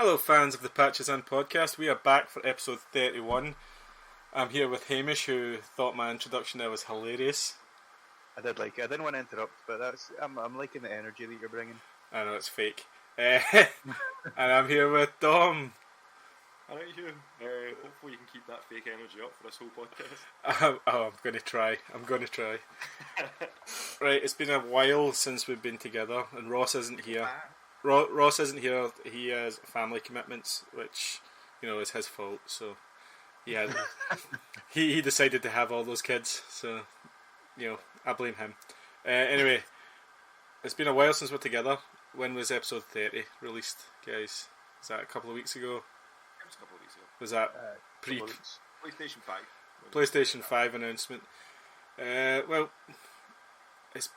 Hello fans of the Patchlings podcast, we are back for episode 31. I'm here with Hamish, who thought my introduction there was hilarious. I didn't want to interrupt, but I'm liking the energy that you're bringing. I know, it's fake. And I'm here with Dom. Alright, Hugh. Hopefully you can keep that fake energy up for this whole podcast. I'm going to try. Right, it's been a while since we've been together, and Ross isn't here. Ross isn't here. He has family commitments, which, is his fault. So, yeah, he decided to have all those kids. So, I blame him. Anyway, it's been a while since we're together. When was episode 30 released, guys? Was that a couple of weeks ago? It was a couple of weeks ago. Was that PlayStation 5? PlayStation 5 announcement. Well, it's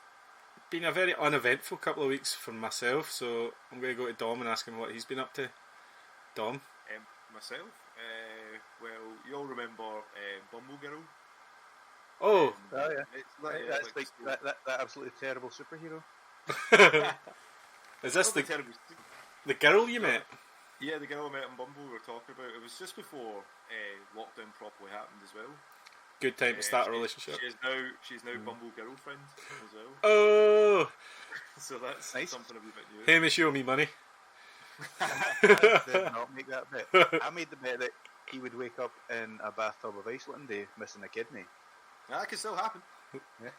been a very uneventful couple of weeks for myself, so I'm going to go to Dom and ask him what he's been up to. Dom? Myself? Well, you all remember Bumble Girl? Oh! Yeah. That's that absolutely terrible superhero. Is this the girl you met? Yeah, the girl I met on Bumble we were talking about. It was just before lockdown properly happened as well. Good time to start a relationship. She's now Bumble girlfriend as well. Oh! So that's nice. Something a wee bit new. Hamish, you owe me money. I did not make that bet. I made the bet that he would wake up in a bathtub of ice one day missing a kidney. That could still happen. Yeah.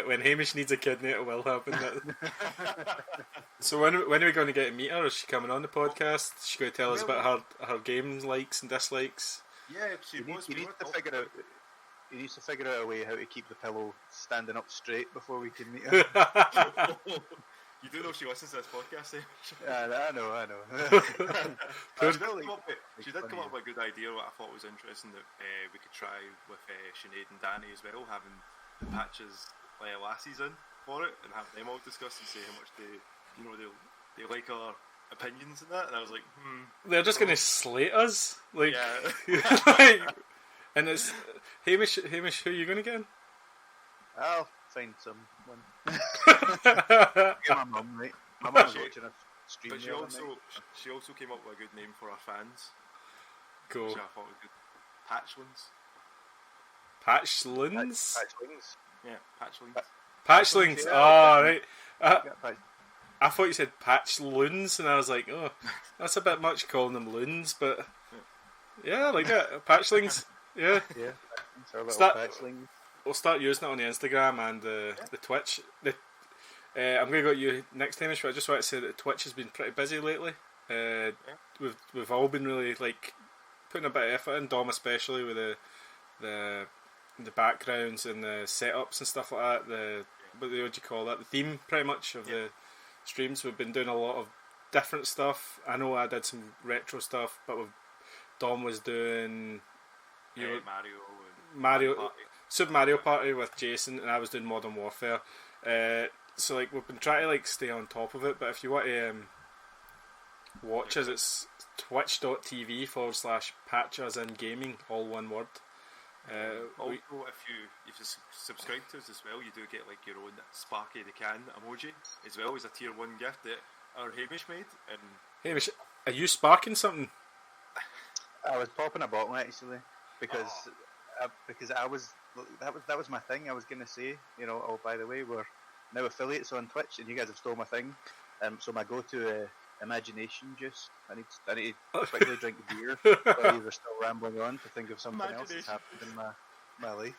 When Hamish needs a kidney, it will happen. So when are we going to get to meet her? Is she coming on the podcast? Is she going to tell us about her game likes and dislikes? Yeah, she was. He needs to figure out a way how to keep the pillow standing up straight before we can meet her. You do know she listens to this podcast, eh? Yeah, I know. She did come up with a good idea, what I thought was interesting, that we could try with Sinead and Danny as well, having the Patches lassies in for it, and have them all discuss and say how much they like our opinions and that. And I was like, They're just going to slate us? Like, yeah. And it's Hamish, who are you going to get in? I'll find someone. My mum, right? My mum's watching a stream. But she also came up with a good name for our fans. Cool. Which I thought was good. Patchlings. Patchlings? Patchlings. Yeah, Patchlings. Patchlings. Yeah. Oh, right. I thought you said patch loons, and I was like, oh, that's a bit much calling them loons, but yeah, I like it. Patchlings. Yeah. Yeah. Patchlings. We'll start using it on the Instagram and the Twitch. I'm going to go to you next time, but I just want to say that Twitch has been pretty busy lately. We've all been really putting a bit of effort in, Dom especially, with the backgrounds and the setups and stuff like that. What do you call that? The theme, pretty much, of the streams. We've been doing a lot of different stuff. I know I did some retro stuff, but Dom was doing Mario. Super Mario Party with Jason, and I was doing Modern Warfare. So we've been trying to stay on top of it. But if you want to watch us, it's twitch.tv/patchers-in-gaming, all one word. Also, if you subscribe to us as well, you do get your own Sparky the Can emoji as well as a tier 1 gift that our Hamish made. And Hamish, are you sparking something? I was popping a bottle actually because that was my thing. I was gonna say, oh, by the way, we're now affiliates on Twitch, and you guys have stole my thing. So my go-to imagination juice. I need to quickly drink a beer while you were still rambling on to think of something else that's happened in my life.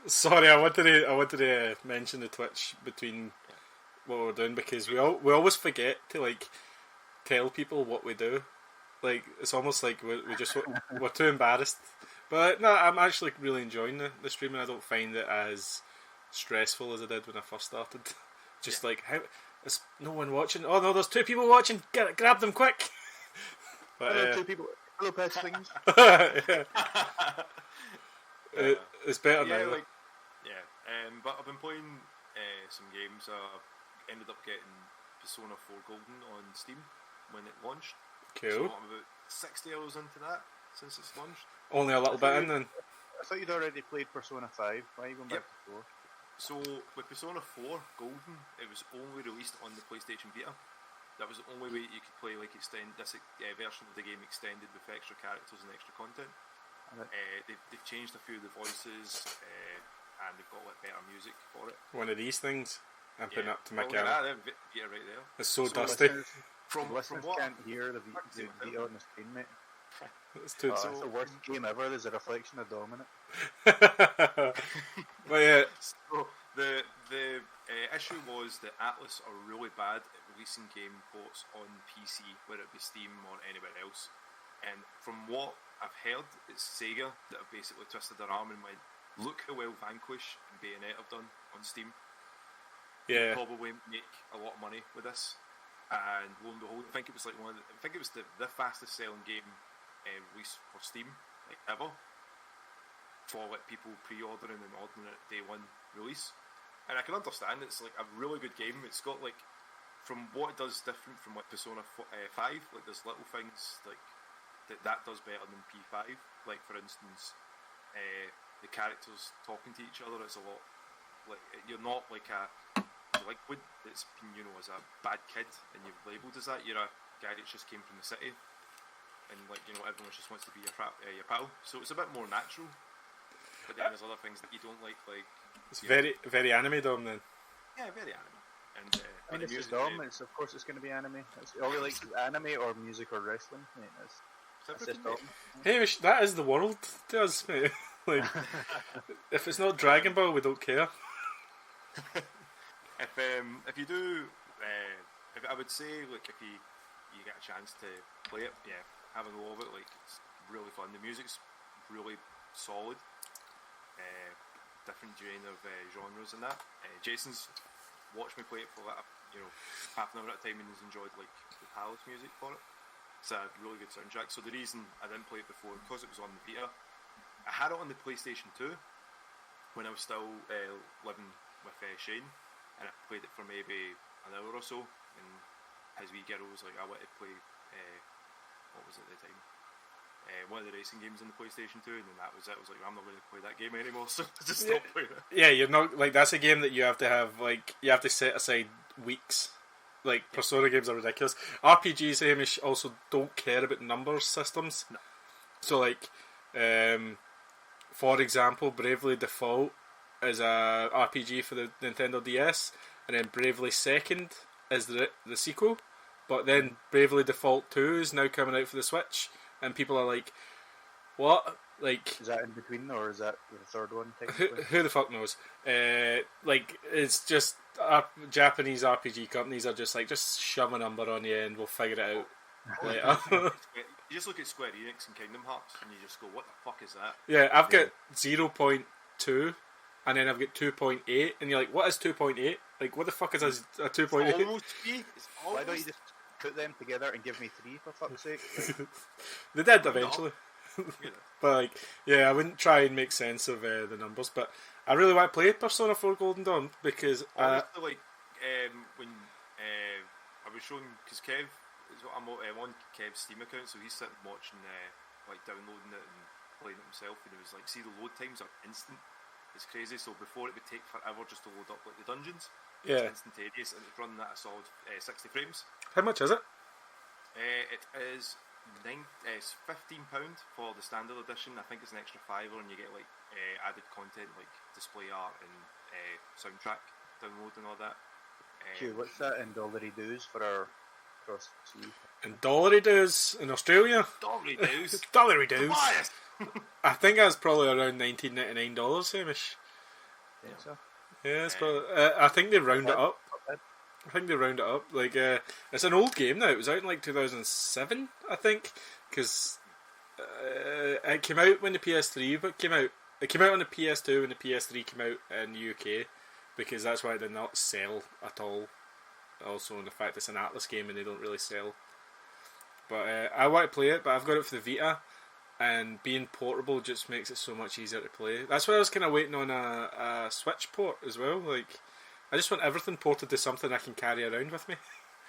Sorry, I wanted to mention the Twitch between what we're doing, because we always forget to tell people what we do. It's almost like we're too embarrassed. But no, I'm actually really enjoying the streaming. I don't find it as stressful as I did when I first started. Just how is no one watching? Oh no, there's 2 people watching. Grab them quick. But, hello, 2 people. Hello, Patchlings. It's better now. But I've been playing some games. I ended up getting Persona 4 Golden on Steam when it launched. Cool. So I'm about 60 hours into that since it's launched. Only a little bit in then. I thought you'd already played Persona 5. Why are you going back to 4? So with Persona 4 Golden, it was only released on the PlayStation Vita. that was the only way you could play like this version of the game extended with extra characters and extra content. They've changed a few of the voices, and they've got like better music for it. One of these things I'm putting up to my camera. camera. Yeah, right there. It's so dusty. From what can't hear the video on the screen, mate. It's too. It's the worst game ever. There's a reflection of Dominant. But yeah. So the issue was that Atlas are really bad at releasing game ports on PC, whether it be Steam or anywhere else. And from what I've heard, it's Sega that have basically twisted their arm and went, look how well Vanquish and Bayonetta have done on Steam. Yeah. They'll probably make a lot of money with this. And lo and behold, I think it was like the fastest selling game release for Steam like ever, for like people pre-ordering and ordering it day one release. And I can understand it's like a really good game. It's got like, from what it does different from like Persona 5, like there's little things like that does better than P5. Like for instance, the characters talking to each other is a lot like, you're not like a Liquid that's been, as a bad kid and you're labelled as that. You're a guy that just came from the city, and like everyone just wants to be your pal. So it's a bit more natural. But then there's other things that you don't like. It's very very anime Dom then. Yeah, very anime. And I mean, it's Dom. Of course, it's going to be anime. All we like is anime or music or wrestling. Mate, that's just Dom. Hey, that is the world to us, mate. Like, if it's not Dragon Ball, we don't care. If you do, I would say like if you get a chance to play it, yeah, have a go of it. Like it's really fun. The music's really solid. Different genres and that. Jason's watched me play it for like half an hour at a time and has enjoyed like the Palace music for it. It's a really good soundtrack. So the reason I didn't play it before, because it was on the Vita, I had it on the PlayStation 2 when I was still living with Shane. And I played it for maybe an hour or so, and his wee girl was like, I want to play, what was it at the time? One of the racing games on the PlayStation 2, and then that was it. I was like, I'm not going to play that game anymore, so I just stopped playing it. Yeah, you're not, like, that's a game that you have to have, like, you have to set aside weeks. Like, Persona games are ridiculous. RPGs, Hamish, also don't care about number systems. No. So, like, for example, Bravely Default is a RPG for the Nintendo DS, and then Bravely Second is the sequel, but then Bravely Default 2 is now coming out for the Switch, and people are like, what? Like, is that in between, or is that the third one? Who the fuck knows? Like, it's just Japanese RPG companies are just like, just shove a number on you and we'll figure it out later. You just look at Square Enix and Kingdom Hearts and you just go, what the fuck is that? Yeah, I've got 0.2 and then I've got 2.8 and you're like, what is 2.8? Like, what the fuck is a 2.8? Why don't you just put them together and give me 3 for fuck's sake? They did eventually. But like, yeah, I wouldn't try and make sense of the numbers, but I really want to play Persona 4 Golden Dawn because like when I was showing, because Kev, I'm on Kev's Steam account, so he's sitting watching like downloading it and playing it himself, and it was like, see, the load times are instant. It's crazy. So before it would take forever just to load up like the dungeons, yeah, it's instantaneous, and it's running at a solid 60 frames. How much is it? It is it's £15 for the standard edition. I think it's an extra £5, and you get like added content like display art and soundtrack download and all that. Hugh, what's that in dollary dues for our cross sea? In dollary dues in Australia? Dollary dues. Dollary dues. I think that's probably around $19.99, Hamish. Yeah, so. Yeah, it's probably. I think they round it up. Like, it's an old game now. It was out in like 2007, I think, because it came out when the PS3 came out. It came out on the PS2 when the PS3 came out in the UK, because that's why it did not sell at all. Also, in the fact it's an Atlas game and they don't really sell. But I want to play it, but I've got it for the Vita, and being portable just makes it so much easier to play. That's why I was kind of waiting on a Switch port as well. Like, I just want everything ported to something I can carry around with me.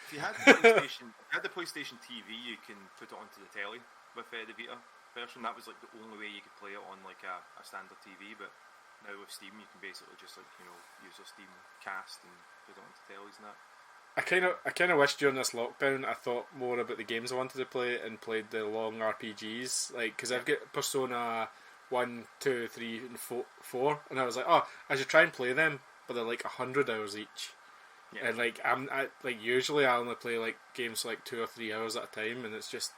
If you had the PlayStation TV, you can put it onto the telly with the Vita version. That was like the only way you could play it on like a standard TV. But now with Steam, you can basically just like use your Steam cast and put it onto tellies and that. I kind of wish during this lockdown I thought more about the games I wanted to play and played the long RPGs, like because I've got Persona 1, 2, 3, and 4, and I was like, oh, I should try and play them, but they're like 100 hours each, and like usually I only play like games for like 2 or 3 hours at a time, and it's just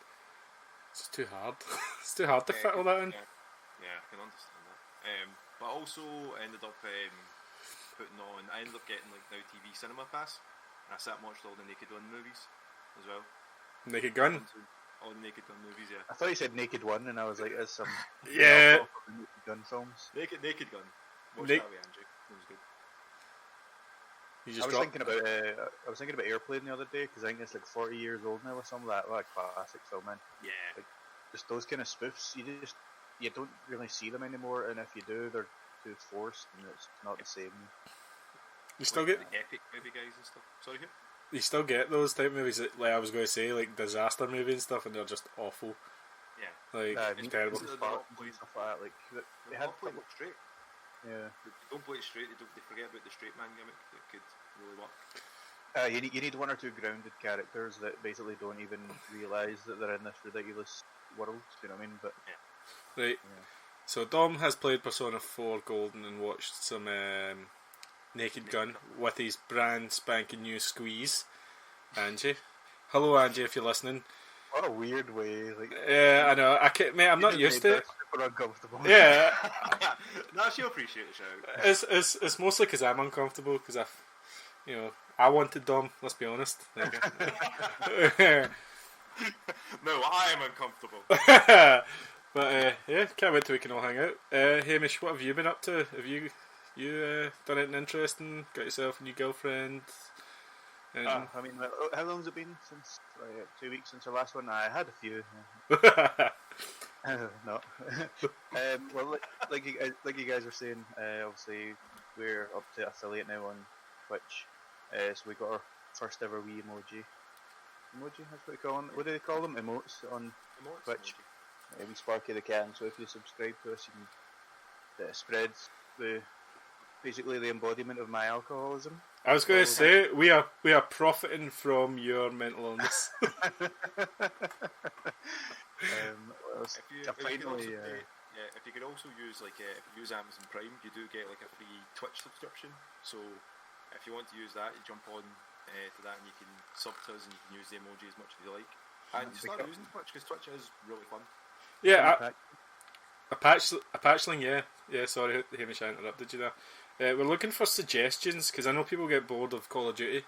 too hard. It's too hard to fit all that in. Yeah, I can understand that. But I also ended up I ended up getting like Now TV Cinema Pass. I sat and watched all the Naked Gun movies as well. Naked Gun? All the Naked Gun movies, yeah. I thought you said Naked One, and I was like, there's some yeah. Naked Gun films. Naked Gun. Watch that with Andrew. It was good. I was thinking about Airplane the other day because I think it's like 40 years old now or something like that. What a classic film, man. Yeah. Like, just those kind of spoofs, you don't really see them anymore, and if you do, they're too forced, and it's not the same. You still like get the epic movie guys and stuff. Sorry, who? You still get those type of movies that, like I was going to say, like disaster movies and stuff, and they're just awful. Yeah. Like terrible. Stuff like that. Like they had play it straight. Yeah. They don't play it straight. They forget about the straight man gimmick. That could really work. You need one or two grounded characters that basically don't even realise that they're in this ridiculous world. You know what I mean? But right. Yeah. So Dom has played Persona 4 Golden and watched some Naked Gun with his brand spanking new squeeze. Angie, hello Angie, if you're listening. What a weird way. Like, yeah, I know. Mate, I'm not used to it. Super uncomfortable. Yeah. No, she'll appreciate the show. It's mostly because I'm uncomfortable because I wanted Dom. Let's be honest. No, I am uncomfortable. But yeah, can't wait till we can all hang out. Hamish, what have you been up to? Have you done anything interesting? Got yourself a new girlfriend? I mean, how long's it been since? 2 weeks since our last one. I had a few. No. Well, like you guys were saying, obviously we're up to affiliate now on Twitch. So we got our first ever wee emoji. Emoji, that's what they call them. What do they call them? Emotes on Twitch. We Sparky the Can. So if you subscribe to us, you can spread basically the embodiment of my alcoholism. I was going to say we are profiting from your mental illness. If you could also use if you use Amazon Prime, you do get like a free Twitch subscription. So if you want to use that, you jump on to that and you can sub to us and you can use the emoji as much as you like. And just start using Twitch because Twitch is really fun. Yeah, a patchling, yeah. Sorry, Hamish, I interrupted you there. We're looking for suggestions because I know people get bored of Call of Duty,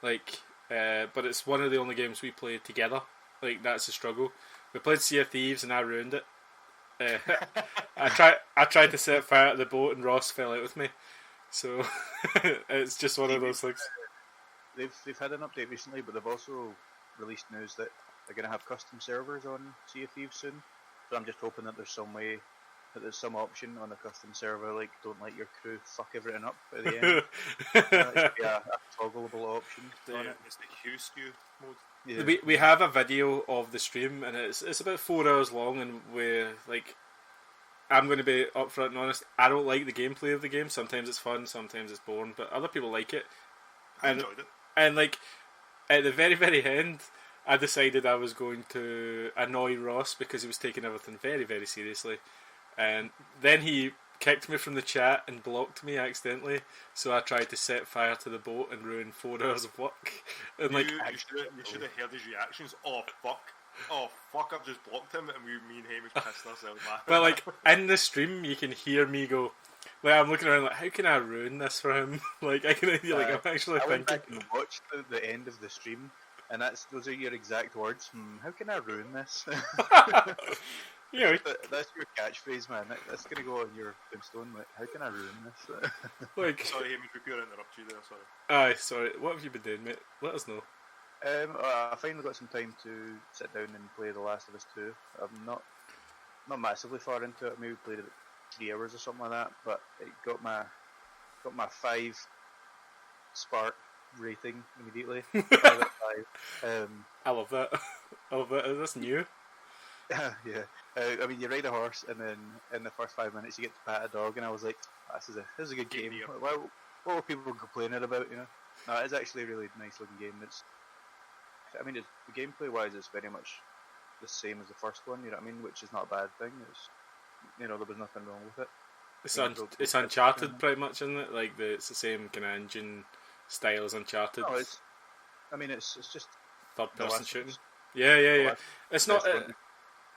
but it's one of the only games we play together. Like that's the struggle. We played Sea of Thieves and I ruined it. I tried to set fire to the boat and Ross fell out with me. So it's just one of those things. They've had an update recently, but they've also released news that they're going to have custom servers on Sea of Thieves soon. So I'm just hoping that there's some option on a custom server, like don't let your crew fuck everything up at the end. That should be a toggleable option on it. It's the Hugh mode. Yeah. We have a video of the stream and it's about 4 hours long, and I'm going to be upfront and honest, I don't like the gameplay of the game. Sometimes it's fun, sometimes it's boring, but other people like it. I enjoyed it. And at the very, very end, I decided I was going to annoy Ross because he was taking everything very, very seriously. And then he kicked me from the chat and blocked me accidentally. So I tried to set fire to the boat and ruin 4 hours of work. And you should have heard his reactions. Oh fuck! I've just blocked him, and me and Hamish pissed ourselves laughing. But in the stream, you can hear me go. I'm looking around how can I ruin this for him? I'm actually I went thinking. back and watched the end of the stream, and those are your exact words. How can I ruin this? That's your catchphrase, man. That's gonna go on your tombstone. How can I ruin this? Sorry, Hamish, we could interrupt you there. Sorry. Aye, sorry. What have you been doing, mate? Let us know. I finally got some time to sit down and play The Last of Us 2. I'm not massively far into it. Maybe played about 3 hours or something like that, but it got my 5 spark rating immediately. 5 out of 5. I love that. That's new. Yeah. I mean, you ride a horse, and then in the first 5 minutes, you get to pat a dog, and I was like, "This is a good game. What were people complaining about?" You know. No, it's actually a really nice looking game. I mean, the gameplay wise, it's very much the same as the first one. You know what I mean? Which is not a bad thing. There was nothing wrong with it. It's Uncharted pretty much, isn't it? Like it's the same kind of engine style as Uncharted. No, it's just third person shooting. Yeah. It's not. Best one.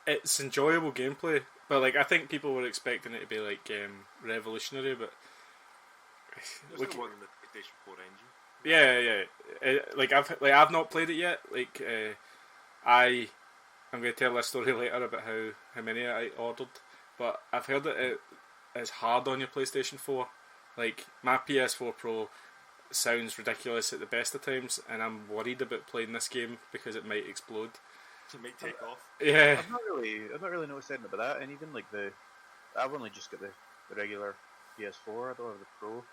It's enjoyable gameplay, but like I think people were expecting it to be like revolutionary, but There's no one in the PlayStation 4 engine. Yeah. I've not played it yet. I'm going to tell a story later about how many I ordered, but I've heard that it is hard on your PlayStation 4. Like my PS4 Pro sounds ridiculous at the best of times, and I'm worried about playing this game because it might explode. It might take off. Yeah. I've not really noticed anything about that, and even like I've only just got the regular PS4. I don't have the Pro.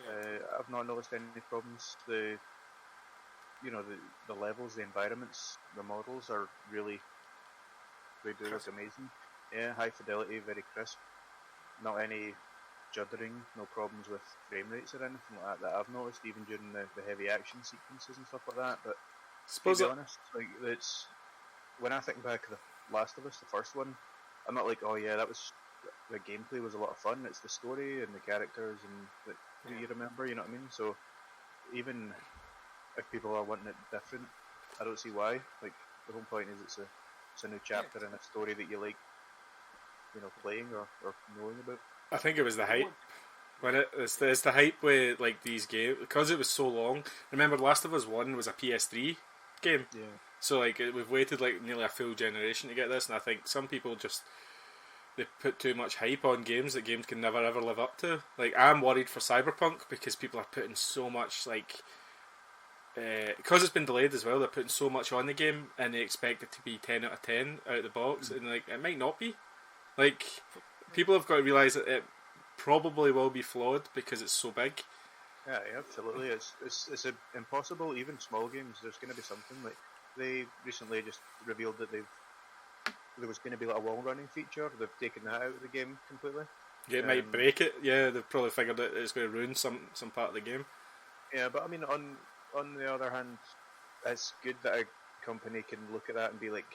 Yeah. I've not noticed any problems. The levels, the environments, the models are really, they do look amazing. Yeah, high fidelity, very crisp. Not any juddering, no problems with frame rates or anything like that I've noticed, even during the heavy action sequences and stuff like that. But to be honest, like it's when I think back to the Last of Us, the first one, I'm not like, oh yeah, the gameplay was a lot of fun. It's the story and the characters and who you remember, you know what I mean? So even if people are wanting it different, I don't see why. Like the whole point is it's a new chapter in a story that you like, playing or knowing about. I think it was the hype. When it's the hype with like these games, because it was so long. Remember, Last of Us 1 was a PS3 game. Yeah. So like we've waited like nearly a full generation to get this, and I think some people they put too much hype on games that games can never ever live up to. Like I'm worried for Cyberpunk because people are putting so much because it's been delayed as well. They're putting so much on the game and they expect it to be 10 out of 10 out of the box, and like it might not be. Like people have got to realise that it probably will be flawed because it's so big. Yeah, absolutely. It's impossible. Even small games, there's going to be something. Like they recently just revealed that there was going to be like a wall running feature. They've taken that out of the game completely. Yeah, it might break it. Yeah, they've probably figured that it's going to ruin some part of the game. Yeah, but I mean, on the other hand, it's good that a company can look at that and be like,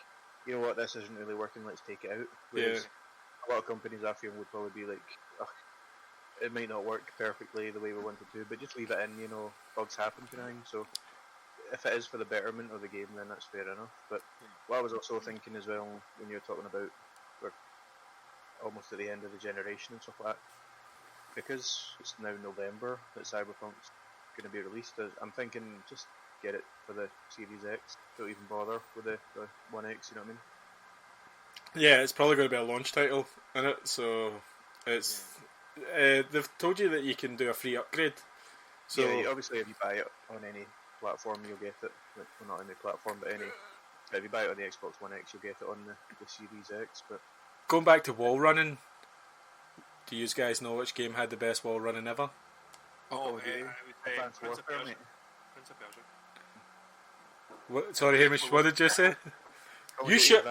you know what, this isn't really working. Let's take it out. Whereas a lot of companies, I feel, would probably be like, it might not work perfectly the way we wanted to, but just leave it in. Bugs happen, kind of thing. So if it is for the betterment of the game, then that's fair enough. But what I was also thinking as well, when you were talking about we're almost at the end of the generation and stuff like that, because it's now November that Cyberpunk's going to be released, I'm thinking just get it for the Series X. Don't even bother with the One X, you know what I mean? Yeah, it's probably going to be a launch title in it, so it's... they've told you that you can do a free upgrade. So obviously if you buy it on any platform, you'll get it. Well, not any platform, but if you buy it on the Xbox One X, you'll get it on the Series X. But going back to wall running, do you guys know which game had the best wall running ever? Advanced Warfare, mate. Prince of Persia. What, sorry, Hamish, what did you say? You should.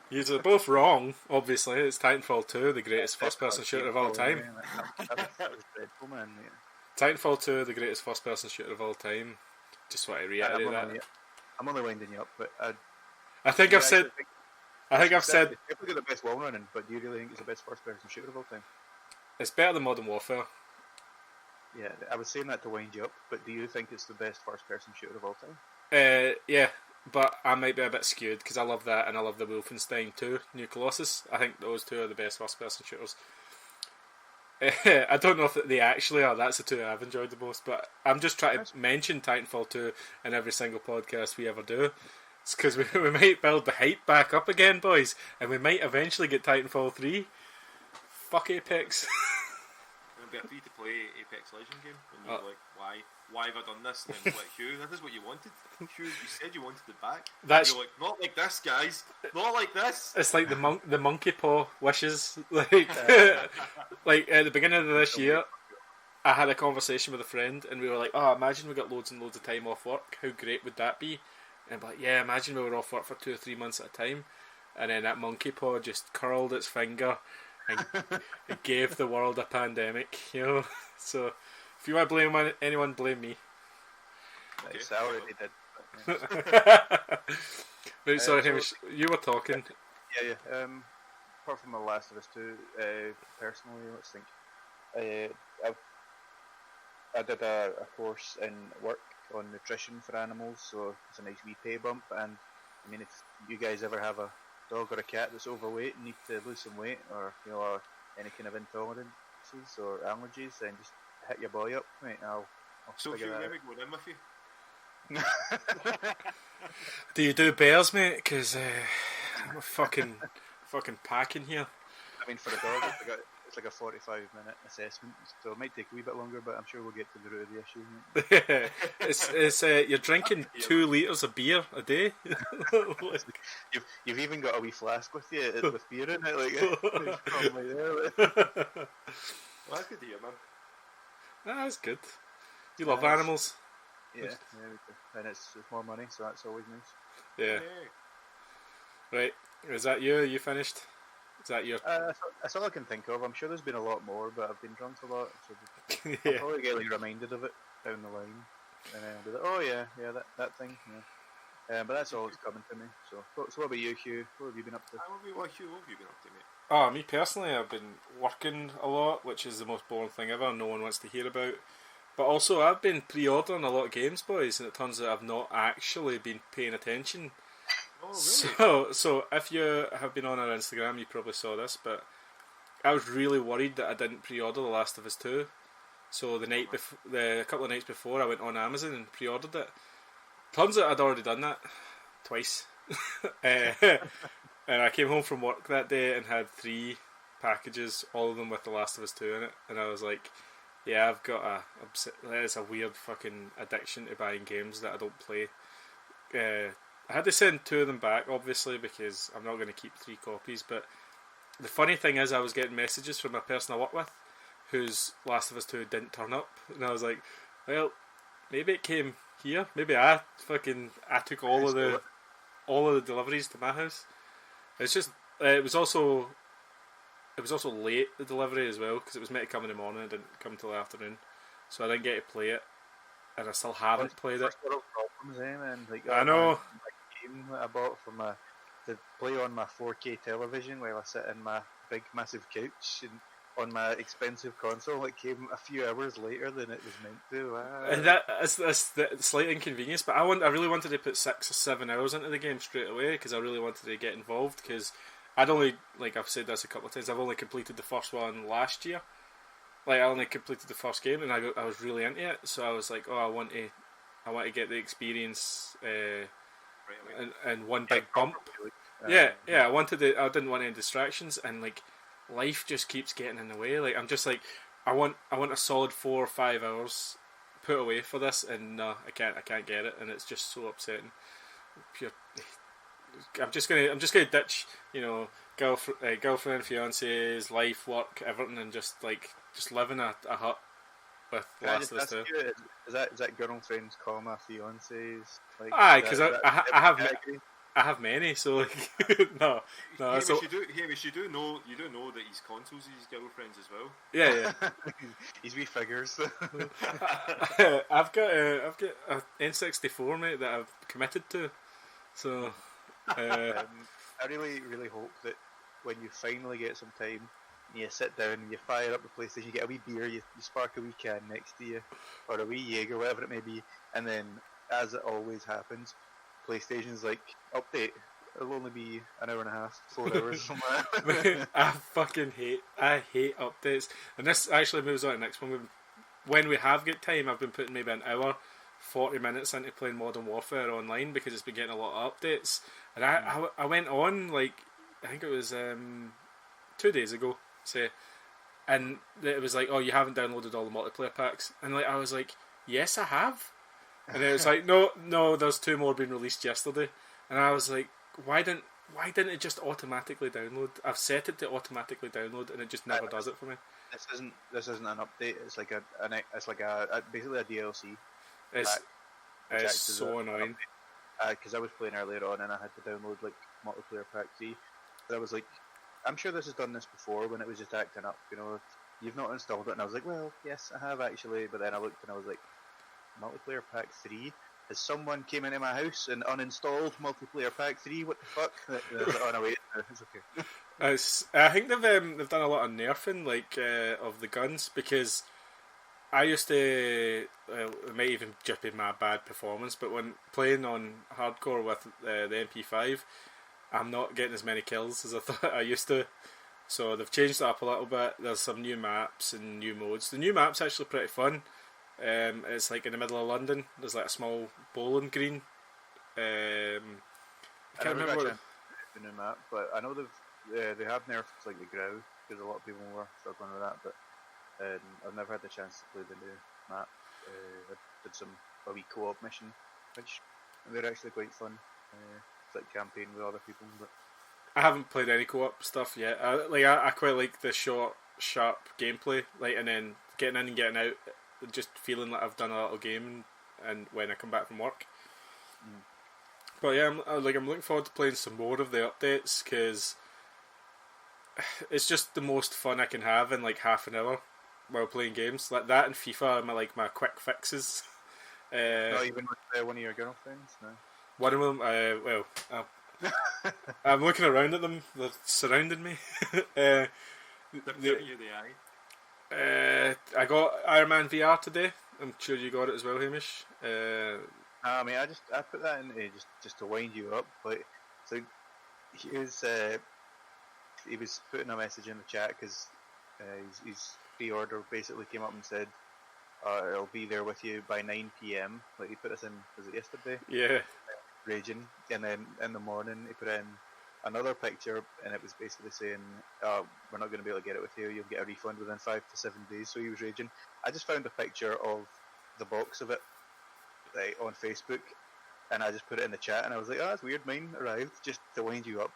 You're both wrong. Obviously, it's Titanfall 2, the greatest first-person shooter of all time. That was dreadful, man. Titanfall 2, the greatest first-person shooter of all time. Just want to reiterate that. I'm only winding you up, but I think I've said. It's definitely the best wall running, but do you really think it's the best first-person shooter of all time? It's better than Modern Warfare. Yeah, I was saying that to wind you up, but do you think it's the best first-person shooter of all time? Yeah, but I might be a bit skewed because I love that and I love the Wolfenstein 2, New Colossus. I think those two are the best first-person shooters. I don't know if they actually are. That's the two I've enjoyed the most, but I'm just trying to mention Titanfall 2 in every single podcast we ever do. It's because we might build the hype back up again, boys, and we might eventually get Titanfall 3. Fuck Apex. It'll be a free-to-play Apex Legend game, and you're like, why have I done this? And then like, Hugh, this is what you wanted. Hugh, you said you wanted it back. You're like, not like this, guys. Not like this. It's like the monkey paw wishes. Like at the beginning of this year, I had a conversation with a friend, and we were like, "Oh, imagine we got loads and loads of time off work. How great would that be?" And I'm like, "Yeah, imagine we were off work for 2 or 3 months at a time." And then that monkey paw just curled its finger and it gave the world a pandemic. So If you want to blame anyone, blame me. Nice, I already did. But, Right, sorry, Hamish. You were talking. Yeah. Apart from The Last of Us 2, personally, let's think. I did a course in work on nutrition for animals, so it's a nice wee pay bump. And I mean, if you guys ever have a dog or a cat that's overweight and need to lose some weight, or any kind of intolerances or allergies, then just hit your boy up, mate. I'll So figure Hugh, that let out. me go in with you. Do you do bears, mate? Because I'm a fucking packing here. I mean, for a dog, it's like a 45-minute assessment, so it might take a wee bit longer, but I'm sure we'll get to the root of the issue. Mate. It's you're drinking 2 litres of beer a day. You've even got a wee flask with you with beer in it, like it's probably there. Like. Well, that's good to hear, man. That's good. You love animals. Yeah, we do. And it's more money, so that's always nice. Yeah. Right, is that you? Are you finished? Is that your? That's all I can think of. I'm sure there's been a lot more, but I've been drunk a lot, so Yeah. I'll probably get reminded of it down the line, and then I'll be like, oh yeah, that thing. Yeah. But that's all that's coming to me. So what about you, Hugh? What have you been up to? Hugh, what have you been up to, mate? Oh, me personally, I've been working a lot, which is the most boring thing ever. No one wants to hear about. But also, I've been pre-ordering a lot of games, boys, and it turns out I've not actually been paying attention. Oh, really? So if you have been on our Instagram, you probably saw this, but I was really worried that I didn't pre-order The Last of Us 2. So a couple of nights before, I went on Amazon and pre-ordered it. Turns out I'd already done that twice. And I came home from work that day and had 3 packages, all of them with The Last of Us 2 in it, and I was like, yeah, I've got that is a weird fucking addiction to buying games that I don't play. I had to send 2 of them back, obviously, because I'm not going to keep 3 copies, but the funny thing is I was getting messages from a person I work with whose Last of Us 2 didn't turn up, and I was like, well, maybe it came here, maybe I took all of the deliveries to my house. It's just, it was also late, the delivery as well, because it was meant to come in the morning, it didn't come till the afternoon, so I didn't get to play it, and I still haven't played it. Problems, man. Like, I know. My game that I bought to play on my 4K television while I sit in my big massive couch and on my expensive console, it came a few hours later than it was meant to. That's the slight inconvenience, but I really wanted to put 6 or 7 hours into the game straight away, because I really wanted to get involved, because I'd only, like I've said this a couple of times, I've only completed the first one last year. Like, I only completed the first game, and I was really into it, so I was like, oh, I want to get the experience and one big bump. I didn't want any distractions, and like, life just keeps getting in the way. Like, I'm just like, I want a solid 4 or 5 hours put away for this, and no, I can't get it, and it's just so upsetting. I'm just gonna ditch, girlfriend, fiancés, life, work, everything, and just live in a hut with Last of Us 2. Is that girlfriends, fiancés? Like, aye, because I have many, so like no. Hamish, So you do know that he's consoles, his girlfriends as well. yeah. He's wee figures. I've got a N64, mate, that I've committed to. So I really, really hope that when you finally get some time, you sit down and you fire up the PlayStation, you get a wee beer, you spark a wee can next to you, or a wee Jaeger, whatever it may be, and then, as it always happens, PlayStation's like, update, it'll only be an hour and a half, 4 hours from that. I hate updates, and this actually moves on to the next one. When we have got time, I've been putting maybe an hour, 40 minutes into playing Modern Warfare online, because it's been getting a lot of updates, and I went on, like, I think it was 2 days ago, say, and it was like, oh, you haven't downloaded all the multiplayer packs, and like, I was like, yes, I have, and it was like, no, there's 2 more being released yesterday, and I was like, why didn't it just automatically download? I've set it to automatically download, and it just never does it for me. This isn't an update. It's like basically a DLC. It's so annoying. Because I was playing earlier on and I had to download like multiplayer pack 3. I was like, I'm sure this has done this before when it was just acting up, you've not installed it, and I was like, well, yes, I have actually, but then I looked and I was like, Multiplayer Pack 3? Has someone came into my house and uninstalled Multiplayer Pack 3? What the fuck? And I was like, oh no, wait, it's okay. I think they've done a lot of nerfing of the guns, because I used to it might even just be my bad performance, but when playing on hardcore with the MP5, I'm not getting as many kills as I thought I used to. So they've changed it up a little bit. There's some new maps and new modes. The new map's actually pretty fun. It's like in the middle of London. There's like a small bowling green. I can't remember what the new map, but I know they have nerfed like the grow, because a lot of people were struggling with that. But I've never had the chance to play the new map. I did a wee co-op mission, which they're actually quite fun. It's like campaign with other people, but I haven't played any co-op stuff yet. I quite like the short, sharp gameplay, and then getting in and getting out, just feeling like I've done a little game, and when I come back from work. But yeah, I'm looking forward to playing some more of the updates, because it's just the most fun I can have in like half an hour while playing games. Like that and FIFA are my quick fixes. not even with one of your girlfriends, no. One of them, I'm looking around at them. They're surrounding me. They're giving you the eye. I got Iron Man VR today. I'm sure you got it as well, Hamish. I mean, I put that in just to wind you up. But so he was putting a message in the chat, because his pre-order basically came up and said, "It'll be there with you by 9 p.m." Like he put us in, was it yesterday? Yeah. Raging, and then in the morning he put in another picture, and it was basically saying, "We're not going to be able to get it with you. You'll get a refund within 5 to 7 days." So he was raging. I just found a picture of the box of it on Facebook, and I just put it in the chat, and I was like, "Oh, that's weird. Mine arrived," just to wind you up.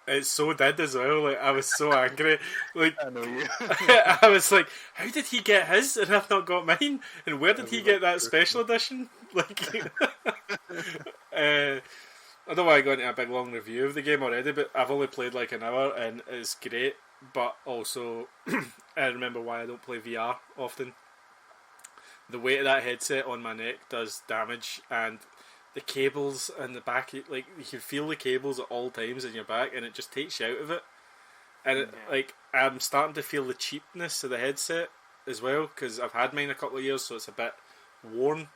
It so did as well. Like I was so angry. Like I know you. I was like, "How did he get his and I've not got mine? And where did he get that special edition?" Like, I don't want to go into a big long review of the game already, but I've only played like an hour, and it's great. But also, I remember why I don't play VR often. The weight of that headset on my neck does damage, and the cables and the back, like you can feel the cables at all times in your back, and it just takes you out of it. And I'm starting to feel the cheapness of the headset as well, because I've had mine a couple of years, so it's a bit worn.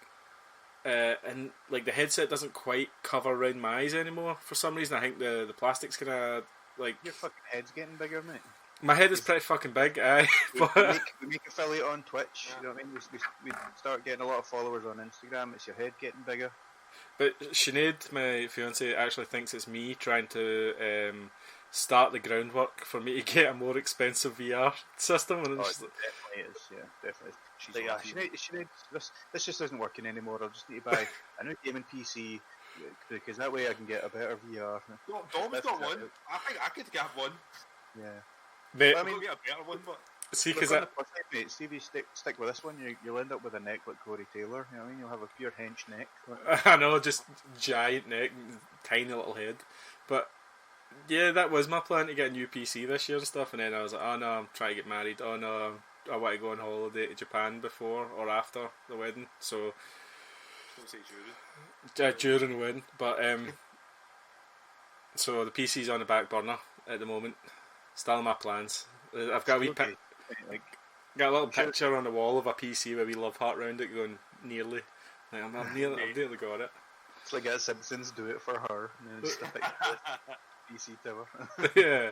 And like the headset doesn't quite cover around my eyes anymore for some reason. I think the plastic's kind of like your fucking head's getting bigger, mate. My head is pretty fucking big. We make affiliate on Twitch. You know what I mean? We start getting a lot of followers on Instagram. It's your head getting bigger. But Sinead, my fiance, actually thinks it's me trying to start the groundwork for me to get a more expensive VR system. And it definitely is. Yeah, definitely. She's like, Sinead, this just isn't working anymore. I'll just need to buy a new gaming PC, because that way I can get a better VR. Dom's got one. I think I could get one. Yeah. Mate, I mean, get a better one, but see, because see if you stick with this one, you'll end up with a neck like Corey Taylor. You know what I mean? You'll have a pure hench neck. I know, just giant neck, tiny little head. But yeah, that was my plan, to get a new PC this year and stuff. And then I was like, oh no, I'm trying to get married. Oh no, I want to go on holiday to Japan before or after the wedding. So don't say during. During the wedding, but so the PC's on the back burner at the moment. Still my plans. I've got a wee got a little picture on the wall of a PC with a wee love heart round it, going nearly. Like, I've nearly got it. It's like a Simpsons do it for her, and then stick PC tower. Yeah.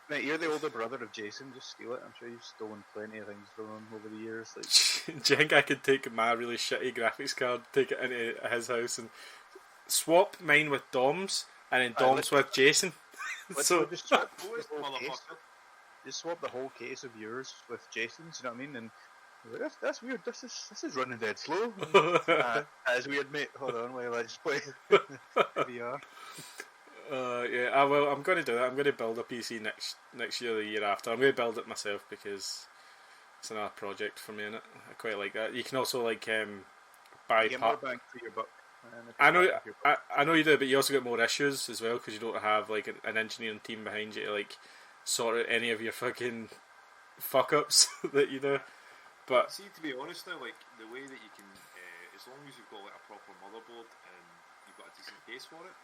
Mate, you're the older brother of Jason. Just steal it. I'm sure you've stolen plenty of things from him over the years. Like, do you think I could take my really shitty graphics card, take it into his house, and swap mine with Dom's, and then Dom's with Jason? So just swap the whole case of yours with Jason's. You know what I mean? And like, that's weird. This is running dead slow. As weird, mate. Hold on while I just play VR. Yeah, I'm going to do that. I'm going to build a PC next year, or the year after. I'm going to build it myself, because it's another project for me, innit? I quite like that. You can also buy get more bang for your buck. I know you do, but you also get more issues as well, because you don't have an engineering team behind you to sort out any of your fucking fuck ups that you do. But see, to be honest now, like the way that you can, as long as you've got like a proper motherboard and you've got a decent case for it,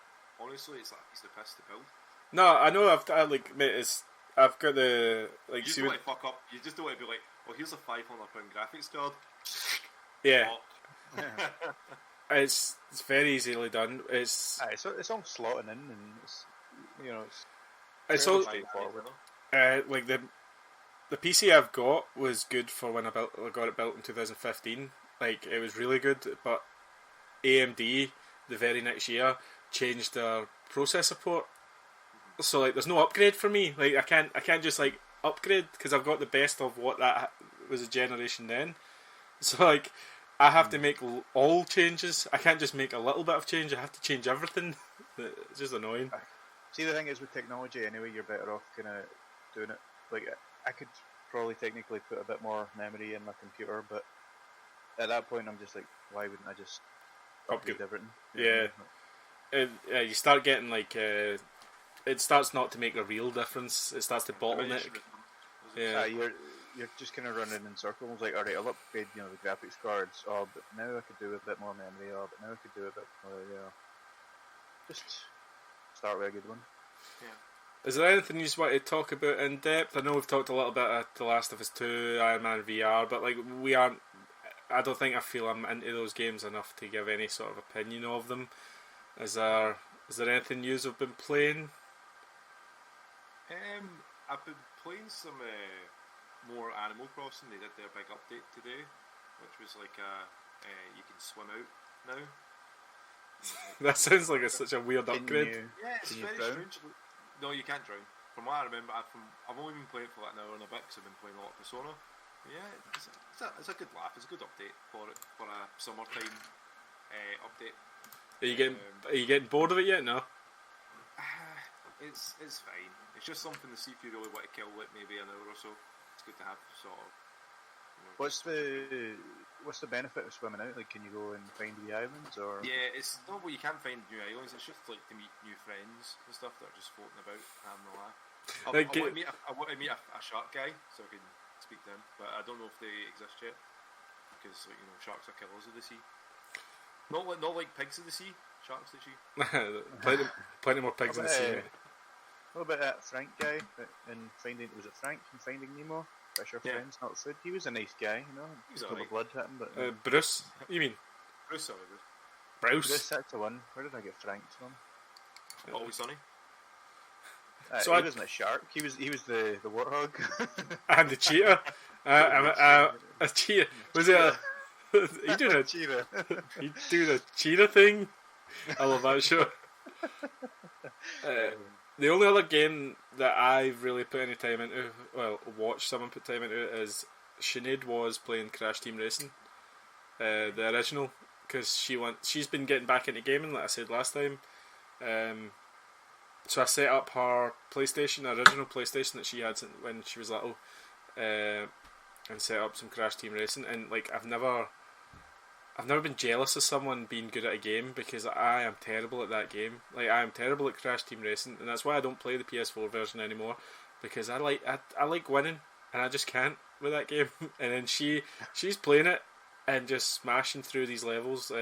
honestly, it's like a piece of piss to build. no, I know like mate, I've got the like. You just don't want to fuck up. You just don't want to be like, well, here's a £500 graphics card. Yeah. It's very easily done. It's all slotting in, and it's all straightforward. like the PC I've got was good for when I got it built in 2015. Like it was really good, but AMD the very next year changed their processor port. So like, there's no upgrade for me. Like I can't just like upgrade because I've got the best of what that was a generation then. So like, I have to make all changes. I can't just make a little bit of change. I have to change everything. It's just annoying. See, the thing is with technology, anyway, you're better off kind of doing it. Like I could probably technically put a bit more memory in my computer, but at that point, I'm just like, why wouldn't I just upgrade everything? Yeah. You start getting like. It starts not to make a real difference. It starts to bottleneck. Yeah, you're just kind of running in circles. Like, all right, I'll upgrade, the graphics cards. Oh, but now I could do a bit more memory. Oh, but now I could do a bit more. Just start with a good one. Yeah. Is there anything you just want to talk about in depth? I know we've talked a little bit at The Last of Us 2, Iron Man VR, but like we aren't. I don't think I feel I'm into those games enough to give any sort of opinion of them. Is there anything you have been playing? I've been playing some more Animal Crossing. They did their big update today, which was like you can swim out now. That sounds like such a weird upgrade. It's very strange. No, you can't drown. From what I remember, I've only been playing for like an hour and a bit because I've been playing a lot of Persona. Yeah, it's a good laugh. It's a good update for a summertime update. Are you getting bored of it yet? No. It's fine. It's just something to see if you really want to kill it, maybe an hour or so. It's good to have sort of. What's the benefit of swimming out? Like, can you go and find the islands, or? Yeah, it's not what you can't find new islands. It's just like to meet new friends and stuff that are just floating about, having a laugh. I want to meet a shark guy so I can speak to him, but I don't know if they exist yet because sharks are killers of the sea. Not like pigs of the sea. Sharks of the sea. plenty more pigs in the sea. What about that Frank guy in Finding? Was it Frank in Finding Nemo? Fisher friends, not food. He was a nice guy, He was all the blood hit him, but Bruce. You mean Bruce? Sorry, Bruce. Bruce, that's the one. Where did I get Frank from? Always Sunny. So he wasn't a shark. He was the warthog. And the cheetah. A cheetah. Was it a? You doing a cheetah? You do the cheetah thing. I love that show. The only other game that I've really put any time into, well, watched someone put time into, is Sinead was playing Crash Team Racing, the original, because she's been getting back into gaming, like I said last time. So I set up her original PlayStation that she had when she was little, and set up some Crash Team Racing, and like I've never been jealous of someone being good at a game because I am terrible at that game. Like I am terrible at Crash Team Racing, and that's why I don't play the PS4 version anymore, because I like winning and I just can't with that game. And then she's playing it and just smashing through these levels,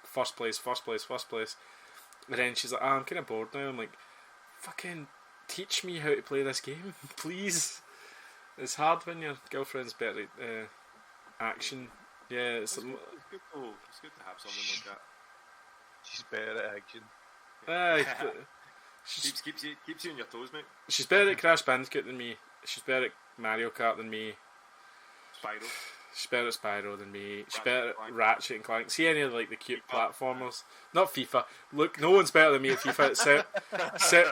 first place. And then she's like, I'm kind of bored now. I'm like, fucking teach me how to play this game, please. It's hard when your girlfriend's better at action. Yeah, it's good. It's good to have someone like that. She's better at action. Keeps you on your toes, mate. She's better at Crash Bandicoot than me. She's better at Mario Kart than me. Spyro. She's better at Spyro than me. She's better at Ratchet and Clank. See any of like the cute platformers? Not FIFA. Look, no one's better than me at FIFA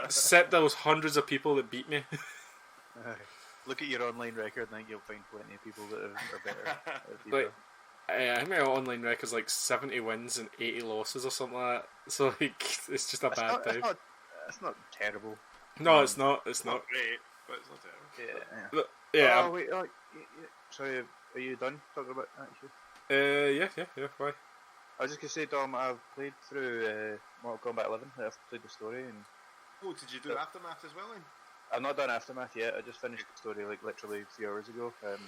except those hundreds of people that beat me. Look at your online record, and I think you'll find plenty of people that are better at FIFA. Like, I think my online record's like 70 wins and 80 losses or something like that. So like, it's just a bad time. It's not terrible. No, it's not. It's not great, but it's not terrible. Yeah. Yeah. Oh wait. Sorry, are you done talking about that? Yeah. Why? I was just gonna say, Dom, I've played through Mortal Kombat 11. I've played the story and. Oh, did you do Aftermath as well? Then? I've not done Aftermath yet. I just finished the story like literally 3 hours ago. It was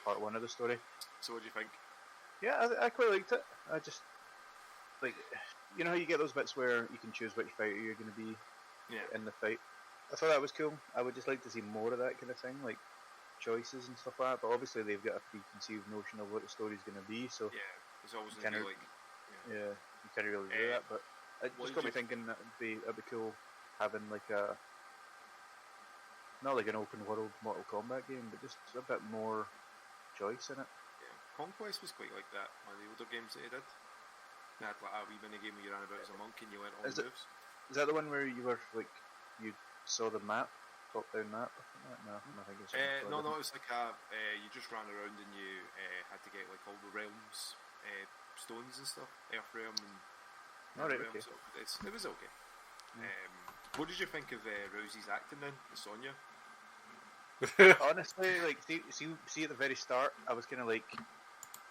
part 1 of the story. So what do you think? Yeah, I quite liked it. I just like, you know how you get those bits where you can choose which fighter you're going to be in the fight. I thought that was cool. I would just like to see more of that kind of thing, like choices and stuff like that. But obviously they've got a preconceived notion of what the story's going to be, so there's always you can't like you can't really do that. But it just got me thinking that it'd be cool having like not like an open world Mortal Kombat game, but just a bit more choice in it. Yeah, Conquest was quite like that. One of the older games that he did. They had like a wee mini game where you ran about as a monk and you went all the moves. Is that the one where you were like you saw the map, top down map? No, I think it's no, it was like you just ran around and you had to get like all the realms, stones and stuff, Earth realm and Alright, realm. okay. So it was okay. What did you think of Rosie's acting then, Sonya? Honestly, like see at the very start, I was kind of like,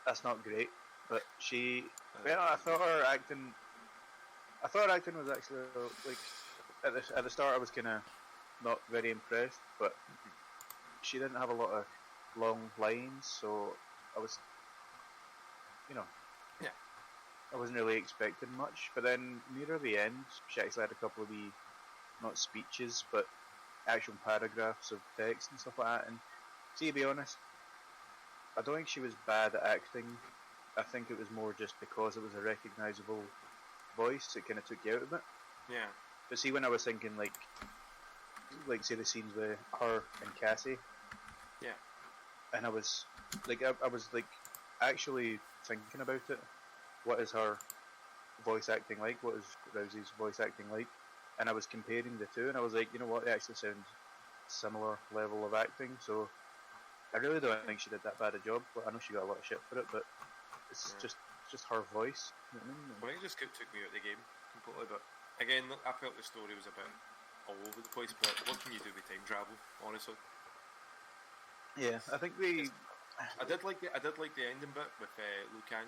that's not great, but she, I thought her acting was actually like at the start I was kind of not very impressed, but she didn't have a lot of long lines, so I was, I wasn't really expecting much. But then near the end, she actually had a couple of wee, not speeches, but actual paragraphs of text and stuff like that. And see, to be honest, I don't think she was bad at acting. I think it was more just because it was a recognisable voice, it kind of took you out of it. Yeah. But see, when I was thinking like say the scenes with her and Cassie. Yeah. And I was like actually thinking about it. What is her voice acting like? What is Rousey's voice acting like? And I was comparing the two, and I was like, you know what? It actually sounds similar level of acting. So I really don't think she did that bad a job. But I know she got a lot of shit for it, but it's just her voice. You know what I mean? I think it just took me out of the game completely. But again, I felt the story was a bit all over the place. But what can you do with time travel? Honestly. Yeah, I think I did like the ending bit with Liu Kang.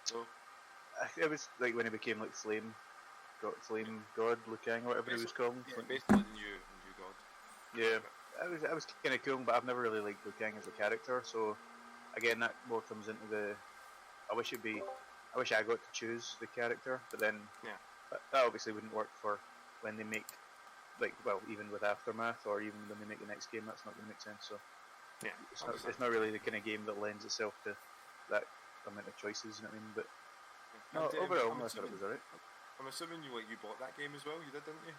So it was like when he became like Flame God, Liu Kang, or whatever he was called. Yeah, basically the new god. Yeah, I was kind of cool, but I've never really liked Liu Kang as a character. So again, that more comes into the. I wish I got to choose the character, but then that obviously wouldn't work for when they make even with Aftermath or even when they make the next game. That's not going to make sense. So it's not really the kind of game that lends itself to that amount of choices. You know what I mean? But overall, I thought it was alright. I'm assuming you bought that game as well. You did, didn't you?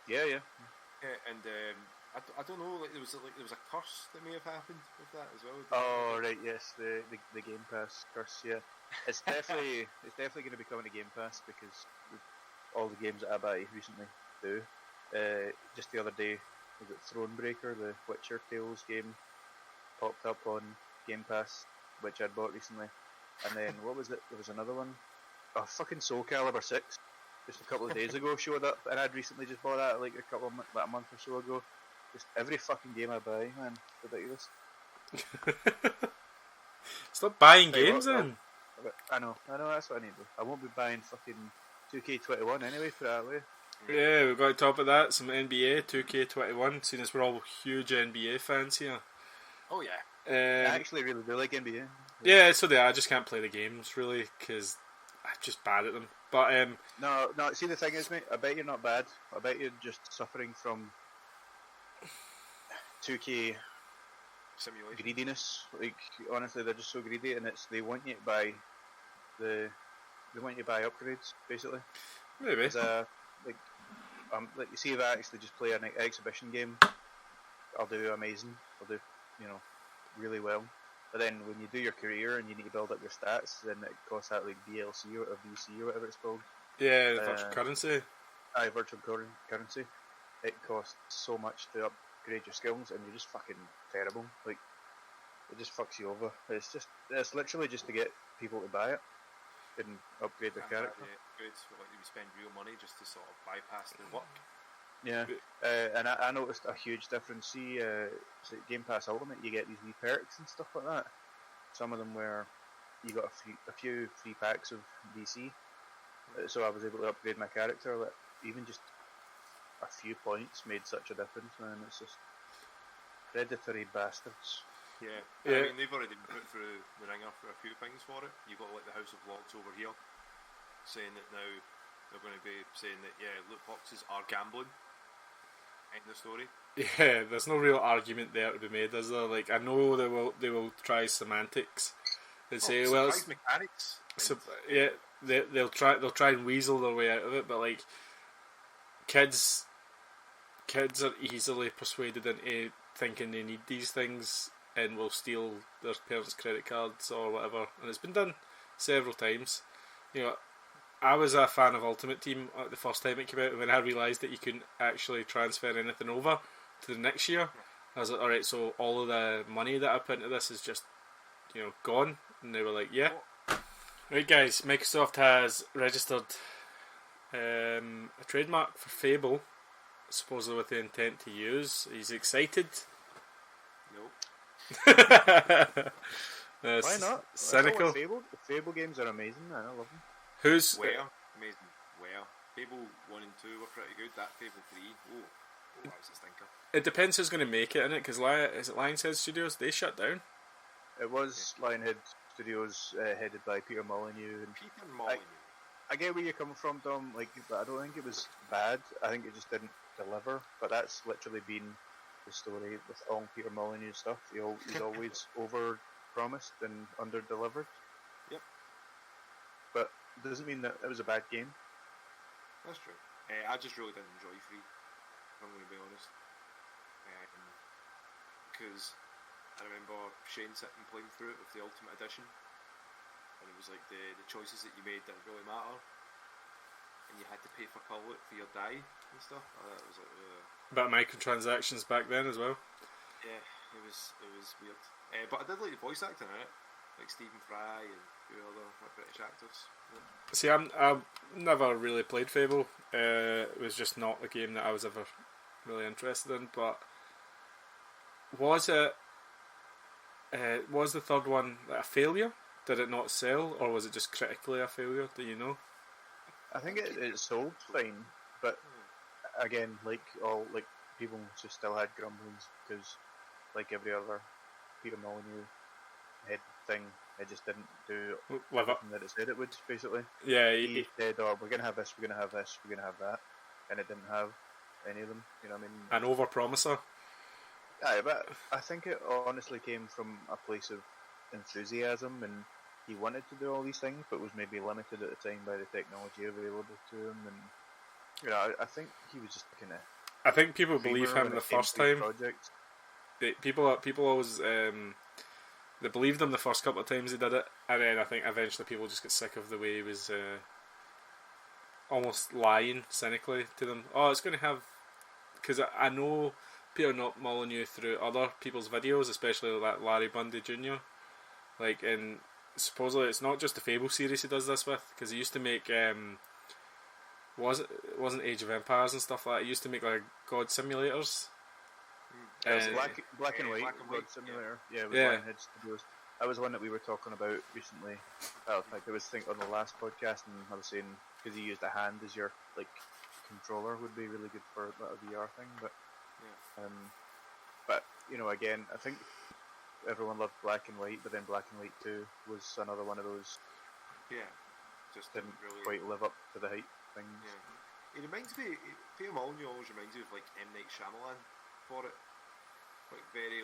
Yeah. And I don't know. There was a curse that may have happened with that as well. Oh right, yes, the Game Pass curse. Yeah, it's definitely going to be coming to Game Pass because all the games that I buy recently do. Just the other day, was it Thronebreaker, the Witcher Tales game, popped up on Game Pass, which I'd bought recently. And then what was it? There was another one. Oh, fucking Soul Calibur 6. Just a couple of days ago showed up, and I'd recently just bought that like a month or so ago. Just every fucking game I buy, man, it's ridiculous. Stop buying games then. I know, that's what I need to do. I won't be buying fucking 2K21 anyway, for that way. Yeah, we've got to top of that, some NBA 2K21, seeing as we're all huge NBA fans here. Oh yeah. I actually really do like NBA. Yeah, so I just can't play the games really because I'm just bad at them. But no. See, the thing is, mate, I bet you're not bad. I bet you're just suffering from 2K simulation greediness. Like honestly, they're just so greedy, and they want you to buy upgrades basically. Maybe. Like you see, if I actually just play an exhibition game, I'll do amazing. I'll do really well. But then when you do your career and you need to build up your stats, then it costs that like DLC or VC or whatever it's called. Yeah, virtual currency. Virtual currency. It costs so much to upgrade your skills, and you're just fucking terrible. Like it just fucks you over. It's literally just to get people to buy it and upgrade their character. It's like you spend real money just to sort of bypass the work. Yeah, and I noticed a huge difference. See, Game Pass Ultimate, you get these wee perks and stuff like that. Some of them where you got a few free packs of DC. So I was able to upgrade my character. Even just a few points made such a difference, man. It's just predatory bastards. Yeah. Yeah. I mean, they've already been put through the ringer for a few things for it. You've got like the House of Lords over here saying that now they're going to be saying that loot boxes are gambling. End the story. Yeah, there's no real argument there to be made, is there? Like, I know they will try semantics. They say, well, it's, mechanics. yeah, they'll try and weasel their way out of it, but like, kids are easily persuaded into thinking they need these things and will steal their parents' credit cards or whatever, and it's been done several times. You know, I was a fan of Ultimate Team the first time it came out, and when I realised that you couldn't actually transfer anything over to the next year, I was like, alright, so all of the money that I put into this is just, gone. And they were like, yeah. Right, guys, Microsoft has registered a trademark for Fable, supposedly with the intent to use. He's excited. Nope. Why not? Cynical. The Fable games are amazing, man. I love them. Who's... Amazing. Fable 1 and 2 were pretty good. That Fable 3, that was a stinker. It depends who's going to make it, innit? Because is it Lionhead Studios? They shut down. It was Lionhead Studios, headed by Peter Molyneux. And Peter Molyneux. I get where you're coming from, Dom. Like, but I don't think it was bad. I think it just didn't deliver. But that's literally been the story with all Peter Molyneux stuff. He's always over promised and under delivered. Yep. But it doesn't mean that it was a bad game. That's true. I just really didn't enjoy 3, if I'm going to be honest. Because I remember Shane sitting playing through it with the Ultimate Edition, and it was like the choices that you made didn't really matter, and you had to pay for your dye and stuff. It was like About microtransactions back then as well. Yeah, it was weird. But I did like the voice acting in it, like Stephen Fry and a few other British actors. Yeah. See, I've never really played Fable. It was just not a game that I was ever really interested in. But was the third one a failure? Did it not sell, or was it just critically a failure? Do you know? I think it sold fine, but again, people just still had grumblings because, like every other Peter Molyneux head thing, it just didn't do everything that it said it would. Basically, yeah. He said, "Oh, we're gonna have this, we're gonna have this, we're gonna have that," and it didn't have any of them. You know what I mean? An overpromiser. Yeah, but I think it honestly came from a place of enthusiasm, and he wanted to do all these things, but was maybe limited at the time by the technology available to him. And I think he was just kind of. I think people believe him the first time. Project. People always they believed him the first couple of times he did it, and then I think eventually people just get sick of the way he was almost lying cynically to them. Oh, it's going to have, because I know Peter Molyneux through other people's videos, especially like Larry Bundy Jr. Like, and supposedly it's not just the Fable series he does this with, because he used to make it wasn't Age of Empires and stuff like that. He used to make like God simulators. Black and White God Simulator. Yeah, with Lionhead Studios. That was one that we were talking about recently. In fact, I was thinking on the last podcast, and I was saying because he used a hand as your controller would be really good for a VR thing. But again, I think everyone loved Black and White, but then Black and White 2 was another one of those. Yeah, just didn't really quite live up to the hype things. Yeah. It reminds me. Peter Molyneux always reminds me of like M. Night Shyamalan for it. Like very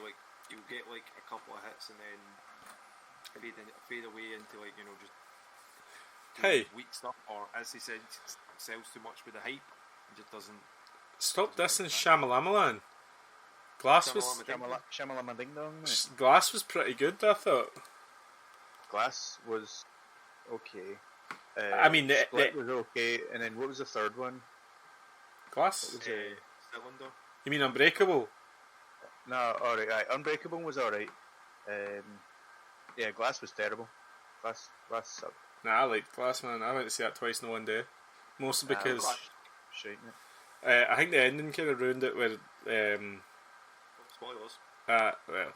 you'll get like a couple of hits and then fade away into just weak stuff, or as he said, sells too much with the hype and just doesn't. Stop dissing Shyamalan. Glass was Shamalama Ding Dong. Glass was pretty good, I thought. Glass was okay. I mean, Split was okay, and then what was the third one? Glass. Cylinder. You mean Unbreakable? No, alright. Unbreakable was alright. Glass was terrible. Glass sucked. Nah, I liked Glass, man. I went to see that twice in one day. Mostly because I think the ending kind of ruined it. Where spoilers. Well,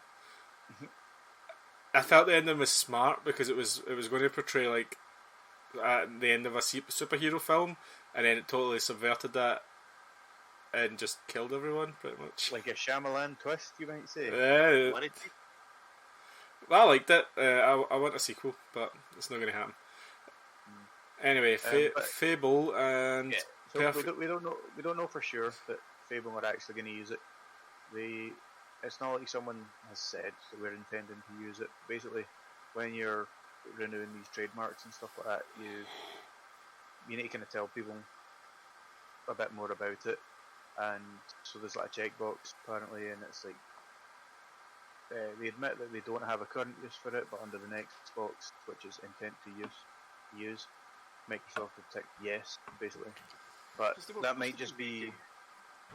I felt the ending was smart because it was going to portray like the end of a superhero film, and then it totally subverted that and just killed everyone pretty much. Like a Shyamalan twist, you might say. What did you? I liked it. I want a sequel, but it's not going to happen. Anyway, Fable and so we don't know for sure that Fable are actually going to use it. It's not like someone has said that we're intending to use it. Basically, when you're renewing these trademarks and stuff like that, you need to kind of tell people a bit more about it. And so there's like a checkbox apparently, and it's like they admit that they don't have a current use for it, but under the next box, which is intent to use, Microsoft would tick yes, basically. But that might just be.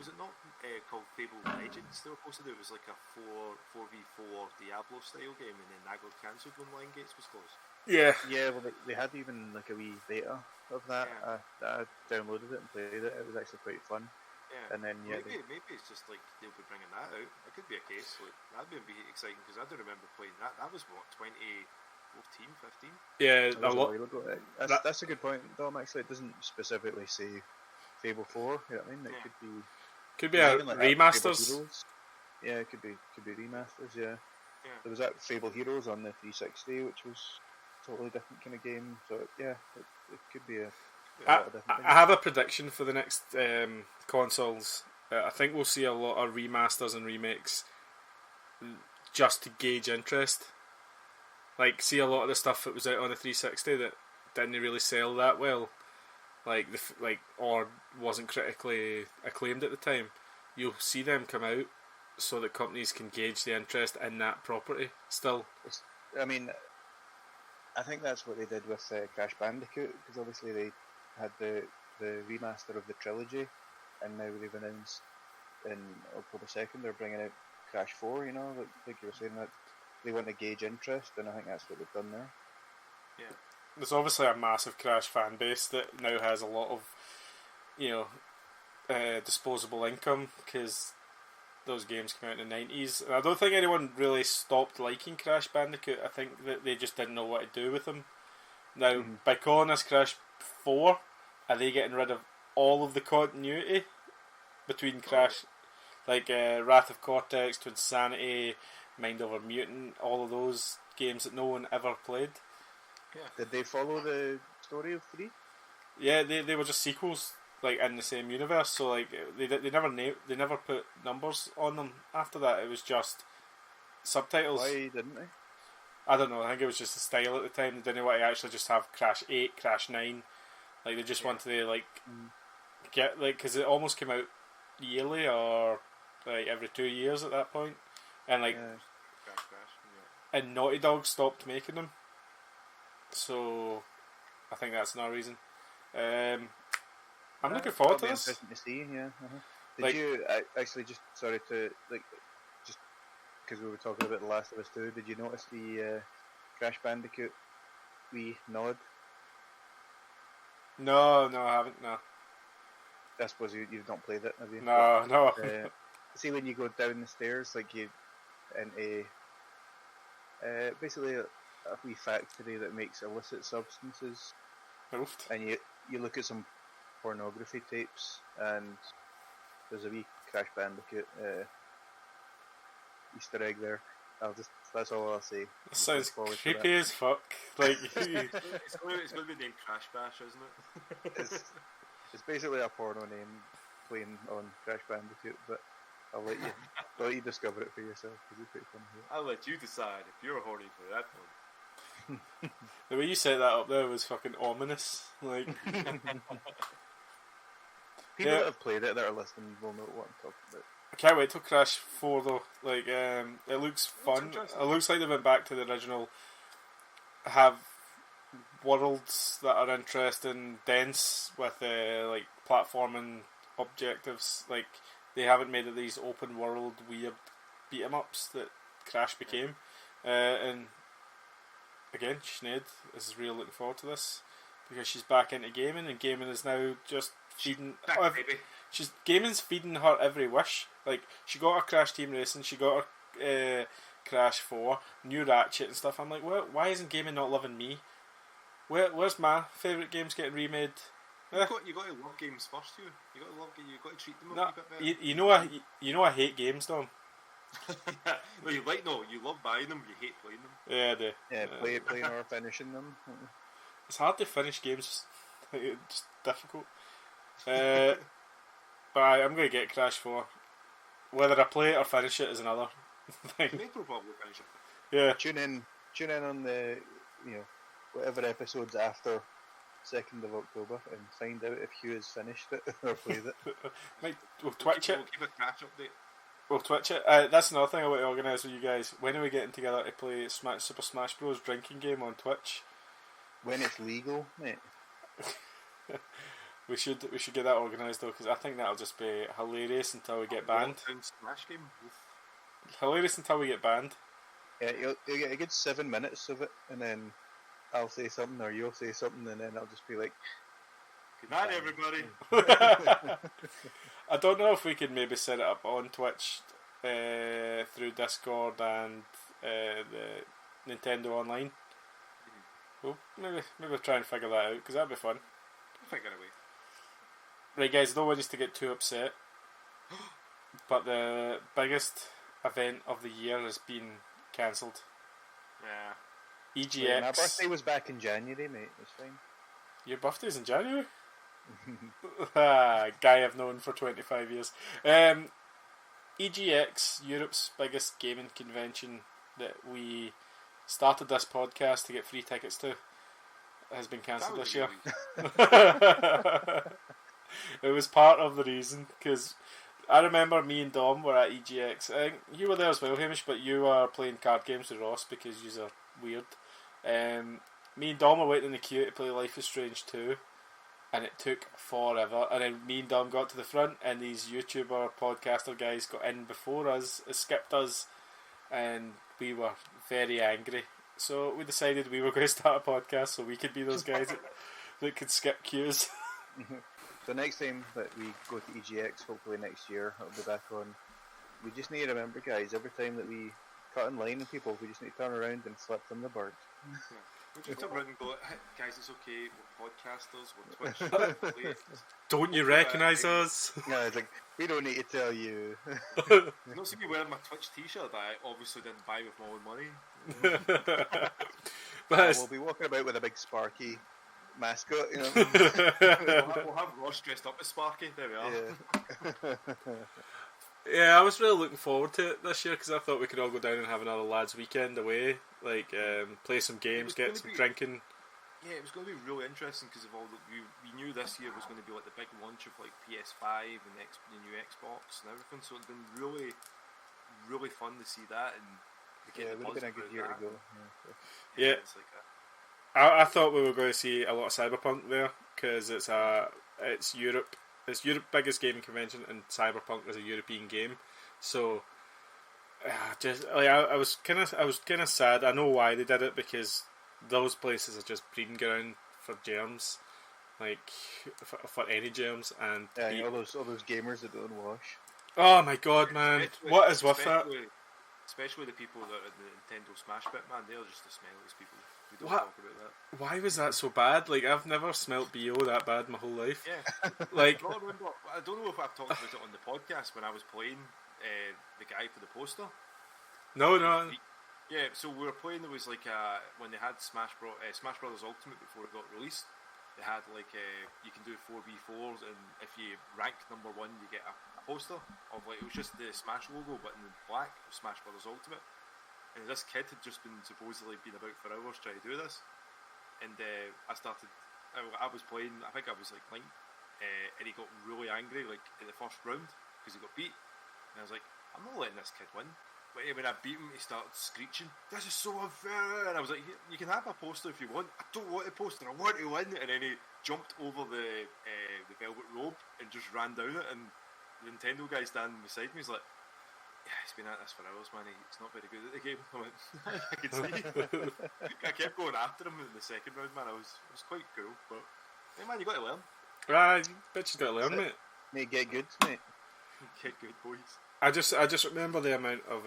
Was it not called Fable Legends they were supposed to do? It was like a 4v4 Diablo style game, and then that got cancelled when Lion Gates was closed. Yeah. Yeah, well, they had even like a wee beta of that. I downloaded it and played it. It was actually quite fun. Yeah. And then maybe it's just like they'll be bringing that out. It could be a case. Like, that'd be exciting because I do remember playing that. That was what 2014, 15. Yeah, a lot. That's a good point, Dom. Actually, it doesn't specifically say Fable 4. You know what I mean? It could be a like remasters. Yeah, it could be remasters. Yeah. There was that Fable Heroes on the 360, which was a totally different kind of game. So yeah, it could be a lot of different things. I have a prediction for the next consoles. I think we'll see a lot of remasters and remakes just to gauge interest. Like, see a lot of the stuff that was out on the 360 that didn't really sell that well, or wasn't critically acclaimed at the time. You'll see them come out so that companies can gauge the interest in that property still. I mean, I think that's what they did with Crash Bandicoot, because obviously they had the remaster of the trilogy, and now they've announced in October 2nd they're bringing out Crash 4, you know, like you were saying, that they want to gauge interest, and I think that's what they've done there. Yeah. There's obviously a massive Crash fan base that now has a lot of, disposable income, because those games came out in the 90s. And I don't think anyone really stopped liking Crash Bandicoot. I think that they just didn't know what to do with them. Now, by calling this Crash 4, are they getting rid of all of the continuity between Crash, like Wrath of Cortex, to Insanity, Mind Over Mutant, all of those games that no one ever played? Yeah. Did they follow the story of 3? Yeah, they were just sequels, like in the same universe. So like they never put numbers on them after that. It was just subtitles. Why didn't they? I don't know. I think it was just a style at the time. They didn't want to actually just have Crash 8, Crash 9. Like they just wanted to get because it almost came out yearly or like every 2 years at that point, and Crash. and Naughty Dog stopped making them. So I think that's another reason. I'm looking forward to this. Interesting to see, yeah. Did you actually just because we were talking about The Last of Us 2? Did you notice the Crash Bandicoot wee nod? No, I haven't. No. I suppose you've not played it, have you? No. See, when you go down the stairs, like you into basically a wee factory that makes illicit substances, and you look at some pornography tapes, and there's a wee Crash Bandicoot Easter egg there. That's all I'll say. It sounds creepy as fuck. Like it's going to be named Crash Bash, isn't it? It's basically a porno name playing on Crash Bandicoot, but I'll let you discover it for yourself, because it's pretty fun. I'll let you decide if you're horny for that one. The way you set that up there was fucking ominous. Like people that have played it that are listening will know what I'm talking about. I can't wait till Crash 4 though. Like it looks fun. It looks like they went back to the original. Have worlds that are interesting, dense, with like platforming objectives. Like they haven't made it these open world weird beat 'em ups that Crash became. And again, Sinead is really looking forward to this, because she's back into gaming, and gaming is now just feeding. Gaming's feeding her every wish. Like she got her Crash Team Racing, she got her Crash 4, new Ratchet and stuff. I'm like, why isn't gaming not loving me? Where's my favourite games getting remade? You got to love games first, Hugh. You got to treat them a No, wee bit better. you know I hate games, Dom. Well, you love buying them. You hate playing them. Yeah, I do. Yeah, playing or finishing them. It's hard to finish games. It's just difficult. But I'm going to get Crash 4. Whether I play it or finish it is another thing. Maybe we'll probably finish it. Yeah. Tune in on the whatever episodes after 2nd of October and find out if Hugh has finished it or played it. We'll Twitch it. We'll keep a Crash update. We'll Twitch it. That's another thing I want to organise with you guys. When are we getting together to play Super Smash Bros. Drinking game on Twitch? When it's legal, mate. We should get that organised though, because I think that'll just be hilarious until we get banned. Smash game. Hilarious until we get banned. Yeah, you'll get a good 7 minutes of it, and then I'll say something or you'll say something, and then I'll just be like, "Good night, everybody." I don't know if we could maybe set it up on Twitch through Discord and the Nintendo Online. Well, maybe try and figure that out, because that'd be fun. We'll figure a way. Right, guys, I don't want you to get too upset, but the biggest event of the year has been cancelled. Yeah. EGX. my birthday was back in January, mate. It's fine. Your birthday's in January? Guy I've known for 25 years. EGX, Europe's biggest gaming convention that we started this podcast to get free tickets to, has been cancelled this year. It was part of the reason, because I remember me and Dom were at EGX. You were there as well, Hamish, but you were playing card games with Ross because you are weird. Me and Dom were waiting in the queue to play Life is Strange 2, and it took forever. And then me and Dom got to the front, and these YouTuber podcaster guys got in before us, skipped us, and we were very angry. So we decided we were going to start a podcast so we could be those guys that could skip queues. So next time that we go to EGX, hopefully next year, it'll be back on. We just need to remember, guys, every time that we cut in line with people, we just need to turn around and flip them the bird. We just turn around and go, "Hey, guys, it's okay, we're podcasters, we're Twitch." Don't you recognise us? Yeah, it's like, we don't need to tell you. You not see me wearing my Twitch t-shirt that I obviously didn't buy with my own money. We'll be walking about with a big Sparky mascot, you know. We'll have Ross dressed up as Sparky, there we are. Yeah. Yeah, I was really looking forward to it this year because I thought we could all go down and have another lads' weekend away, like play some games, get some drinking. Yeah, it was going to be really interesting because of all the we knew this year was going to be like the big launch of like PS5 and the new Xbox and everything. So it'd been really, really fun to see that and Yeah, it would have been a good year to go. Yeah. It's like I thought we were going to see a lot of cyberpunk there because it's Europe. It's Europe's biggest gaming convention, and Cyberpunk is a European game. So, just like I was kind of sad. I know why they did it, because those places are just breeding ground for germs, like for any germs. And yeah, all those gamers that don't wash. Oh my god, man! What is with that? Especially the people that are in the Nintendo Smash bit, man. They're just the smelliest people. We don't What? talk about that. Why was that so bad? Like, I've never smelt BO that bad my whole life. Yeah. Like, I don't know if I've talked about it on the podcast when I was playing the guy for the poster. no. Yeah, so we were playing. There was like when they had Smash Brothers Ultimate before it got released. They had like you can do 4v4s, and if you rank number 1, you get a poster of like it was just the Smash logo, but in black, Smash Brothers Ultimate. And this kid had just supposedly been about for hours trying to do this, and I was playing. I think I was like 9, and he got really angry like in the first round because he got beat, and I was like, I'm not letting this kid win. But when I beat him, he started screeching, "This is so unfair!" And I was like, "You can have a poster if you want. I don't want a poster. I want to win." And then he jumped over the velvet robe and just ran down it. And the Nintendo guy standing beside me is like, "Yeah, he's been at this for hours, man. He's not very good at the game." I went, "I could see." I kept going after him in the second round, man. It was quite cool. But hey, man, you got to learn. Right, bitch, you got to learn, mate. Mate, get good, mate. Get good, boys. I just remember the amount of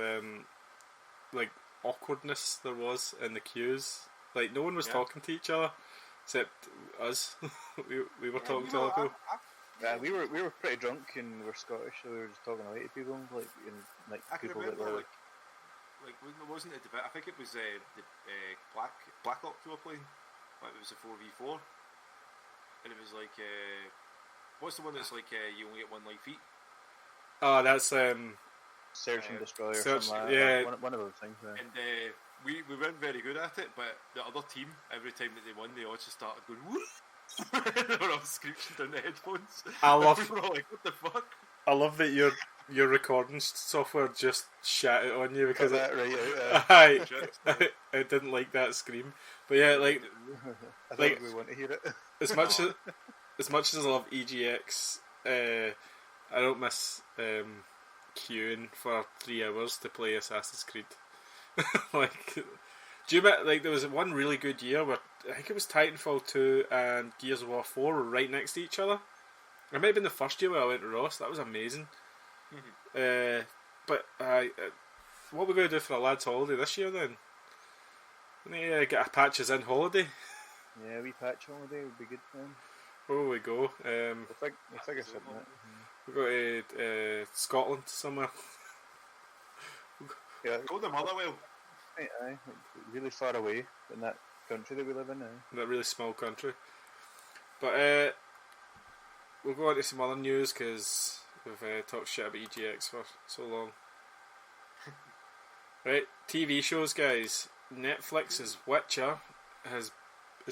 like awkwardness there was in the queues. Like, no one was talking to each other. except us. we were Yeah, talking you to know, other people. Yeah, we were pretty drunk and we're Scottish, so we were just talking away to people, like I can people that remember were like wasn't it I think it was the Black Ops we were playing, but it was a 4v4, and it was like what's the one that's like you only get one life each? Oh, that's Search and Destroy or Search, something like yeah. that. One of those things. Yeah. And we weren't very good at it, but the other team, every time that they won, they all just started going woo. They were all screeching down the headphones. I love. We were all like, what the fuck? I love that your recording software just shat it on you because Got that right out. I didn't like that scream. But yeah, like I like- think we want to hear it. as much as I love EGX, I don't miss queuing for 3 hours to play Assassin's Creed. Like, do you remember, like, there was one really good year where I think it was Titanfall 2 and Gears of War 4 were right next to each other. It might have been the first year where I went to Ross. That was amazing. But what are we going to do for a lad's holiday this year then? We need to get a Patches in holiday. Yeah, we patch holiday would be good then. Where will we go? We'll figure something out. We go to Scotland somewhere. Yeah, Go to Motherwell. aye, like, really far away in that country that we live in now. That really small country. But we'll go on to some other news because we've talked shit about EGX for so long. Right, TV shows, guys. Netflix's Witcher has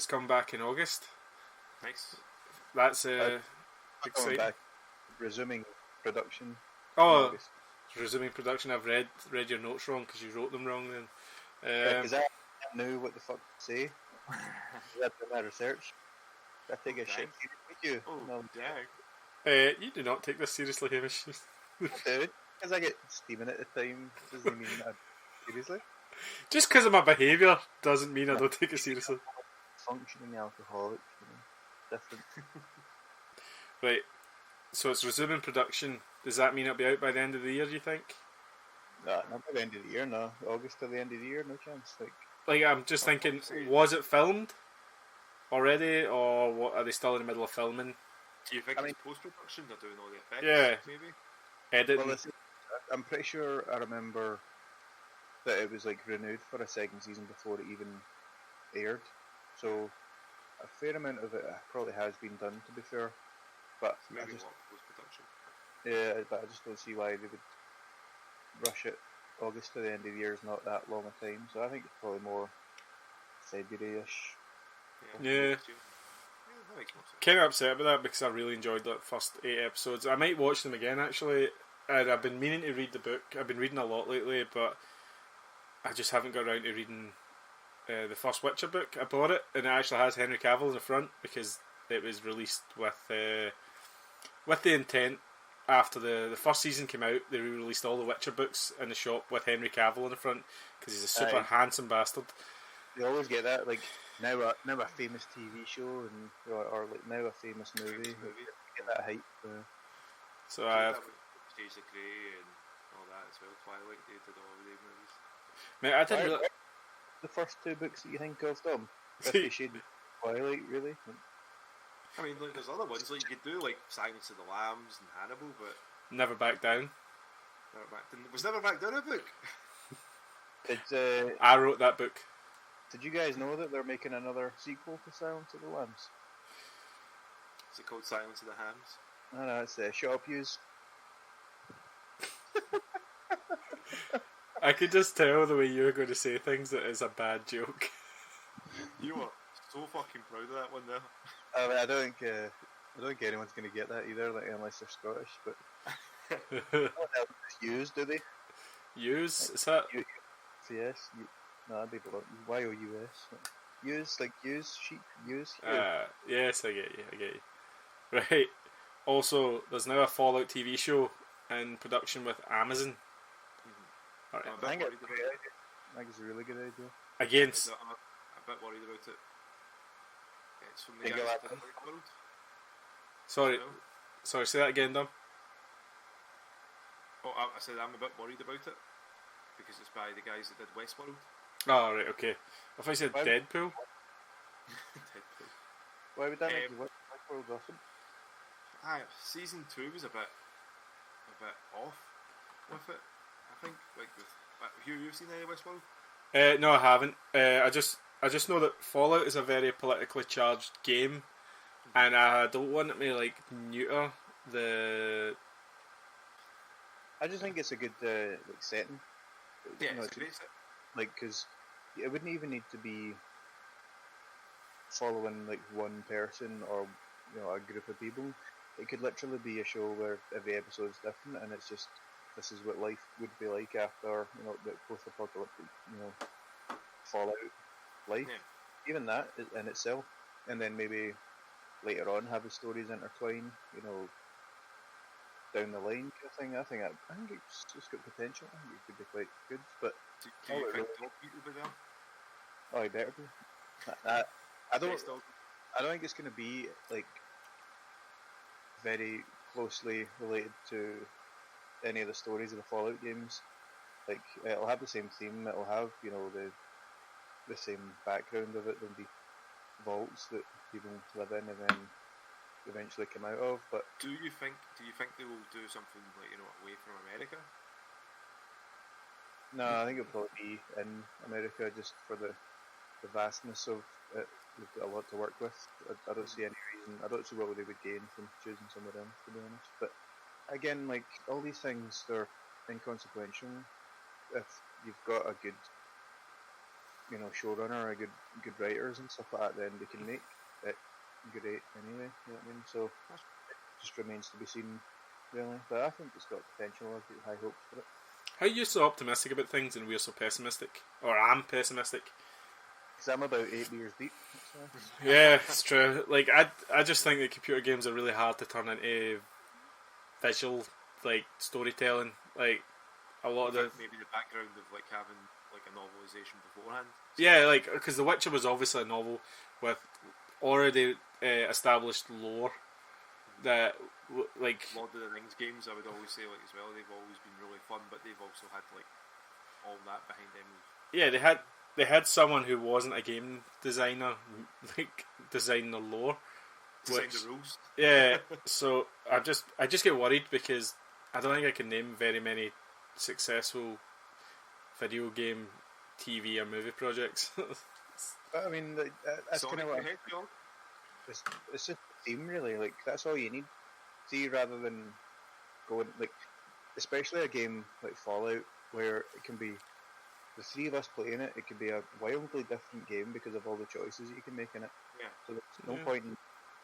come back in August. Nice. That's Coming exciting. back, resuming production. in Oh, August. resuming production. I've read your notes wrong because you wrote them wrong. Then. Because I knew what the fuck to say. I did my research. I take a Okay. shit with you. Oh, No, dang. You do not take this seriously, Hamish. dude. Because I get steaming at the time doesn't mean that seriously. Just because of my behaviour doesn't mean I don't take it seriously. Functioning alcoholic, different. Right, so it's resuming production. Does that mean it'll be out by the end of the year, do you think? No, not by the end of the year, no. August to the end of the year, no chance. Like, I'm just thinking, was it filmed already, or what, are they still in the middle of filming? Do you think I mean- it's post-production? They're doing all the effects? Yeah. Maybe? Editing? Well, listen, I'm pretty sure I remember that it was like renewed for a second season before it even aired. So a fair amount of it probably has been done, to be fair. But So maybe I just, what post-production? yeah, but I just don't see why they would rush it. August to the end of the year is not that long a time, so I think it's probably more February-ish. Yeah. That makes more sense. Kind of upset about that because I really enjoyed the first 8 episodes. I might watch them again, actually. And I've been meaning to read the book. I've been reading a lot lately, but I just haven't got around to reading the first Witcher book. I bought it, and it actually has Henry Cavill in the front because it was released with the intent. After the first season came out, they released all the Witcher books in the shop with Henry Cavill in the front because he's a super Aye. handsome bastard. You always get that, like now a famous TV show and or like now a famous movie. Like, you get that hype. So I have, Stage of Grey and all that as well. Twilight, they did all of the movies. mate, I didn't really. The first two books that you think of, Tom? 50 Shades of Twilight, really? I mean, like, there's other ones, like, you could do, like, Silence of the Lambs and Hannibal, but Never Back Down. Never Back Down a book. I wrote that book. Did you guys know that they're making another sequel to Silence of the Lambs? Is it called Silence of the Hams? I know, it's Shop Use. I could just tell the way you were going to say things that is a bad joke. You are so fucking proud of that one there. I mean, I don't think anyone's going to get that either, like, unless they're Scottish. But what else is used, do they? Use? Is that? Yes. No, that'd be below. Y-O-U-S. Use, like use, sheep, use. Yes, I get you. Right. Also, there's now a Fallout TV show in production with Amazon. Alright. I'm a I bit think worried it's a about great it. idea. I think it's a really good idea. Against. I'm a bit worried about it. It's from the Think guys you'll that have did Westworld. Sorry, say that again, Dom. Oh, I said I'm a bit worried about it because it's by the guys that did Westworld. Oh, right, okay. I thought you said Why- Deadpool. Why would that make you Westworld awesome? Season 2 was a bit off with it. I think Hugh, you've seen any Westworld? No, I haven't. I just know that Fallout is a very politically charged game, and I don't want it to like neuter the. I just think it's a good like setting. Yeah, it's a great set. Like, because it wouldn't even need to be following like one person or a group of people. It could literally be a show where every episode is different, and it's just this is what life would be like after the post-apocalyptic Fallout life. Yeah. Even that in itself, and then maybe later on have the stories intertwine. Down the line kind of thing. I think it's got potential. I think it could be quite good. But do you think dog meat will be there? Oh, he better be. I don't think it's going to be like very closely related to any of the stories of the Fallout games. Like, it'll have the same theme. It'll have the same background of it. There'll be vaults that people live in and then eventually come out of. But do you think they will do something like away from America? No, I think it'll probably be in America just for the vastness of it. We've got a lot to work with. I don't see any reason. I don't see what they would gain from choosing somewhere else, to be honest. But again, like all these things, they're inconsequential if you've got a good, showrunner, a good writers and stuff like that. Then they can make it great anyway. You know what I mean? So it just remains to be seen, really. But I think it's got potential. I've got high hopes for it. How are you so optimistic about things and we're so pessimistic? Or I'm pessimistic? Because I'm about 8 beers deep. Yeah, it's true. Like I just think that computer games are really hard to turn into visual, like storytelling. Like a lot of maybe the background of like having like a novelization beforehand. Yeah, like because The Witcher was obviously a novel with already established lore that like Lord of the Rings games. I would always say like as well. They've always been really fun, but they've also had like all that behind them. Yeah, they had someone who wasn't a game designer like design the lore, design the rules. Yeah, so I just get worried because I don't think I can name very many successful video game, TV or movie projects. But I mean, that's kind of what it's just a theme, really. Like that's all you need. See, rather than going like, especially a game like Fallout, where it can be the three of us playing it. It could be a wildly different game because of all the choices you can make in it. Yeah. So there's no point in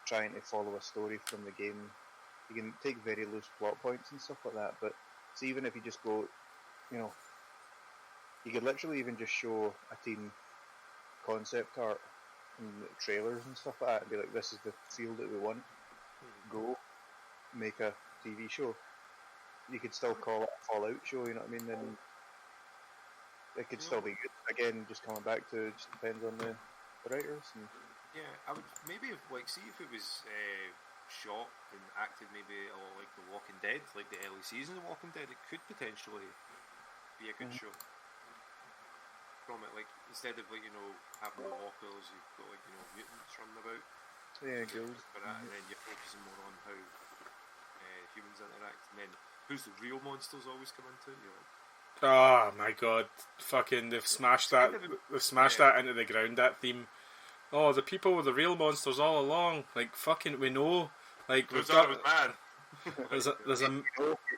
trying to follow a story from the game. You can take very loose plot points and stuff like that, but see, even if you just go, you could literally even just show a team concept art and trailers and stuff like that and be like, this is the field that we want. Go make a TV show. You could still call it a Fallout show, you know what I mean? Then it could still be good. Again, just coming back to it just depends on the writers. And yeah, I would maybe see if it was shot and acted maybe a lot like The Walking Dead, like the early season of Walking Dead. It could potentially be a good show from it. Like instead of like having the walkers, you've got like mutants running about. Yeah, ghouls. And then you're focusing more on how humans interact, and then who's the real monsters always come into. Oh my god! Fucking they've smashed that. They've smashed that into the ground. That theme. Oh, the people were the real monsters all along. Like fucking, we know. Like we've got. Man. There's a.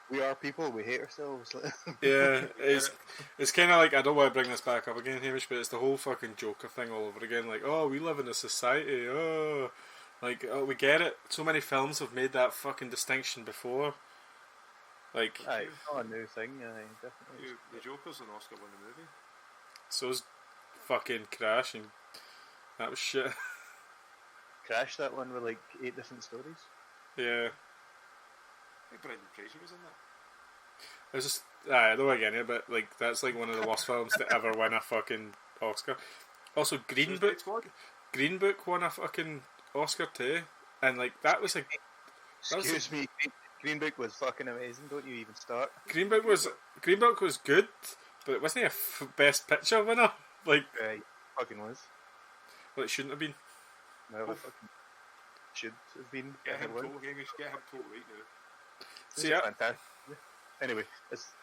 We are people. We hate ourselves. Yeah, it's kind of like, I don't want to bring this back up again, Hamish, but it's the whole fucking Joker thing all over again. Like, oh, we live in a society. Oh, like, oh, we get it. So many films have made that fucking distinction before. Like, it's not a new thing. Definitely. The Joker's an Oscar-winning movie. So's fucking Crash, and that was shit. Crash, that one with like 8 different stories. Yeah. I think Brendan Fraser was in that. It was just, I don't want to get it, but like that's like one of the worst films to ever win a fucking Oscar. Also, Green Book won a fucking Oscar too, and like that was like. Excuse me, Green Book was fucking amazing. Don't you even start. Green Book was good, but it wasn't a Best Picture winner. Like, it fucking was. Well, it shouldn't have been. No, fucking. should have been. Get him told, Hamish. Get him told right now. This is fantastic. Anyway, this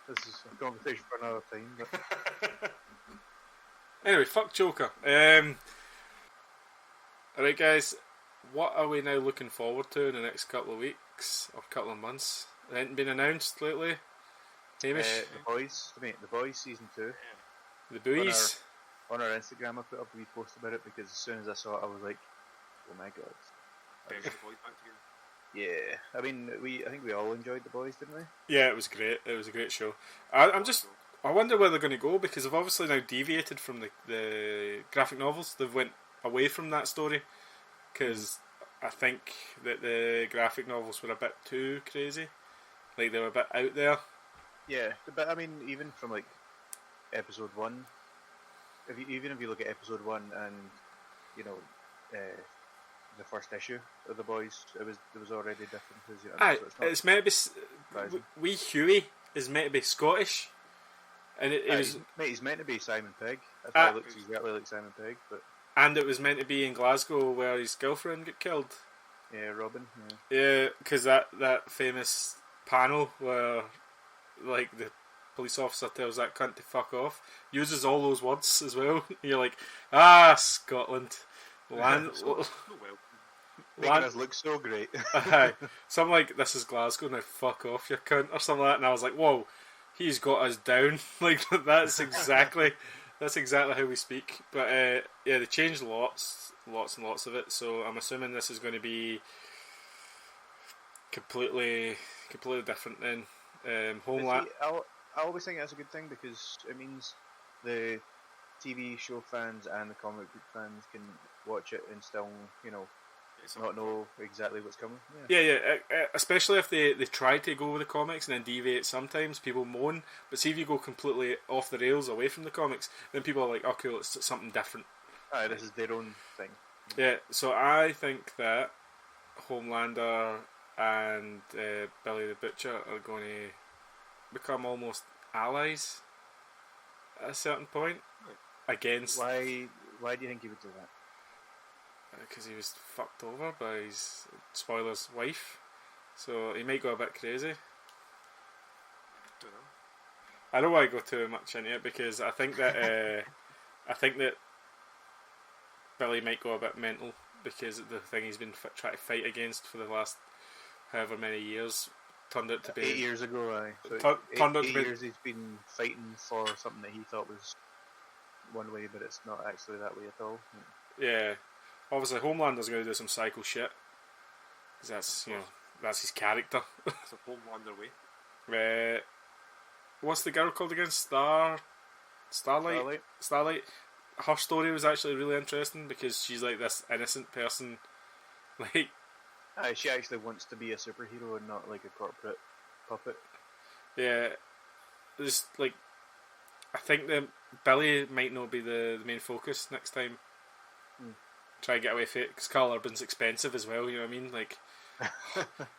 is a conversation for another time. But anyway, fuck Joker. Alright, guys, what are we now looking forward to in the next couple of weeks or couple of months? Anything been announced lately? Hamish? The Boys, The Boys season 2. The Buoys? On our Instagram, I put up a wee post about it because as soon as I saw it, I was like, "Oh my god!" Best the boys back together. Yeah, I mean, I think we all enjoyed The Boys, didn't we? Yeah, it was great. It was a great show. I wonder where they're going to go because they've obviously now deviated from the graphic novels. They've went away from that story because I think that the graphic novels were a bit too crazy. Like they were a bit out there. Yeah, but I mean, even from like episode 1, even if you look at episode 1 and the first issue of The Boys, there was already differences. So it's meant to be. Wee Hughie is meant to be Scottish, and he's meant to be Simon Pegg. That's why he looks exactly like Simon Pegg, but. And it was meant to be in Glasgow where his girlfriend got killed. Yeah, Robin. Yeah, because that famous panel where, like, the police officer tells that cunt to fuck off, uses all those words as well. You're like, Scotland. Land. Making us look so great. So I'm like, this is Glasgow, now fuck off, you cunt, or something like that. And I was like, whoa, he's got us down. Like, that's exactly how we speak. But yeah, they changed lots and lots of it. So I'm assuming this is going to be completely different then. Homeland. I always think that's a good thing because it means the TV show fans and the comic book fans can watch it and still, not know exactly what's coming. Yeah. Especially if they try to go with the comics and then deviate sometimes, people moan. But see if you go completely off the rails away from the comics, then people are like, oh cool, it's something different. This is their own thing. Yeah, so I think that Homelander and Billy the Butcher are going to become almost allies at a certain point against. Why do you think he would do that? Because he was fucked over by his, spoilers, wife. So he might go a bit crazy. I don't want to go too much into it because I think that Billy might go a bit mental because the thing he's been trying to fight against for the last however many years turned out to be 8 years ago. Turned out to 8 be years he's been fighting for something that he thought was one way, but it's not actually that way at all. Yeah. Obviously, Homelander's going to do some psycho shit because that's his character. It's a Homelander way. What's the girl called again? Starlight. Her story was actually really interesting because she's like this innocent person, like. She actually wants to be a superhero and not like a corporate puppet. Yeah, just like I think that Billy might not be the main focus next time. Try and get away from it because Carl Urban's expensive as well. You know what I mean? Like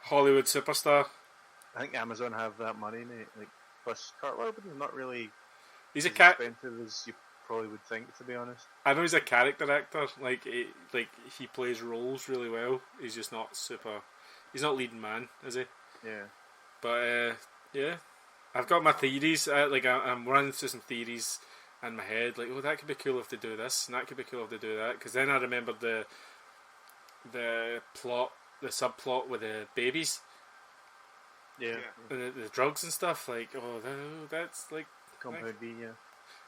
Hollywood superstar. I think Amazon have that money, mate. Like, plus Carl Urban's not really as expensive as you probably would think, to be honest. I know he's a character actor. Like he plays roles really well. He's just not super. He's not leading man, is he? Yeah. But yeah, I've got my theories. I'm running through some theories in my head. Like, oh, that could be cool if they do this, and that could be cool if they do that. Because then I remembered the plot, the subplot with the babies. Yeah. And the drugs and stuff. Like, that's like Compound B. Yeah.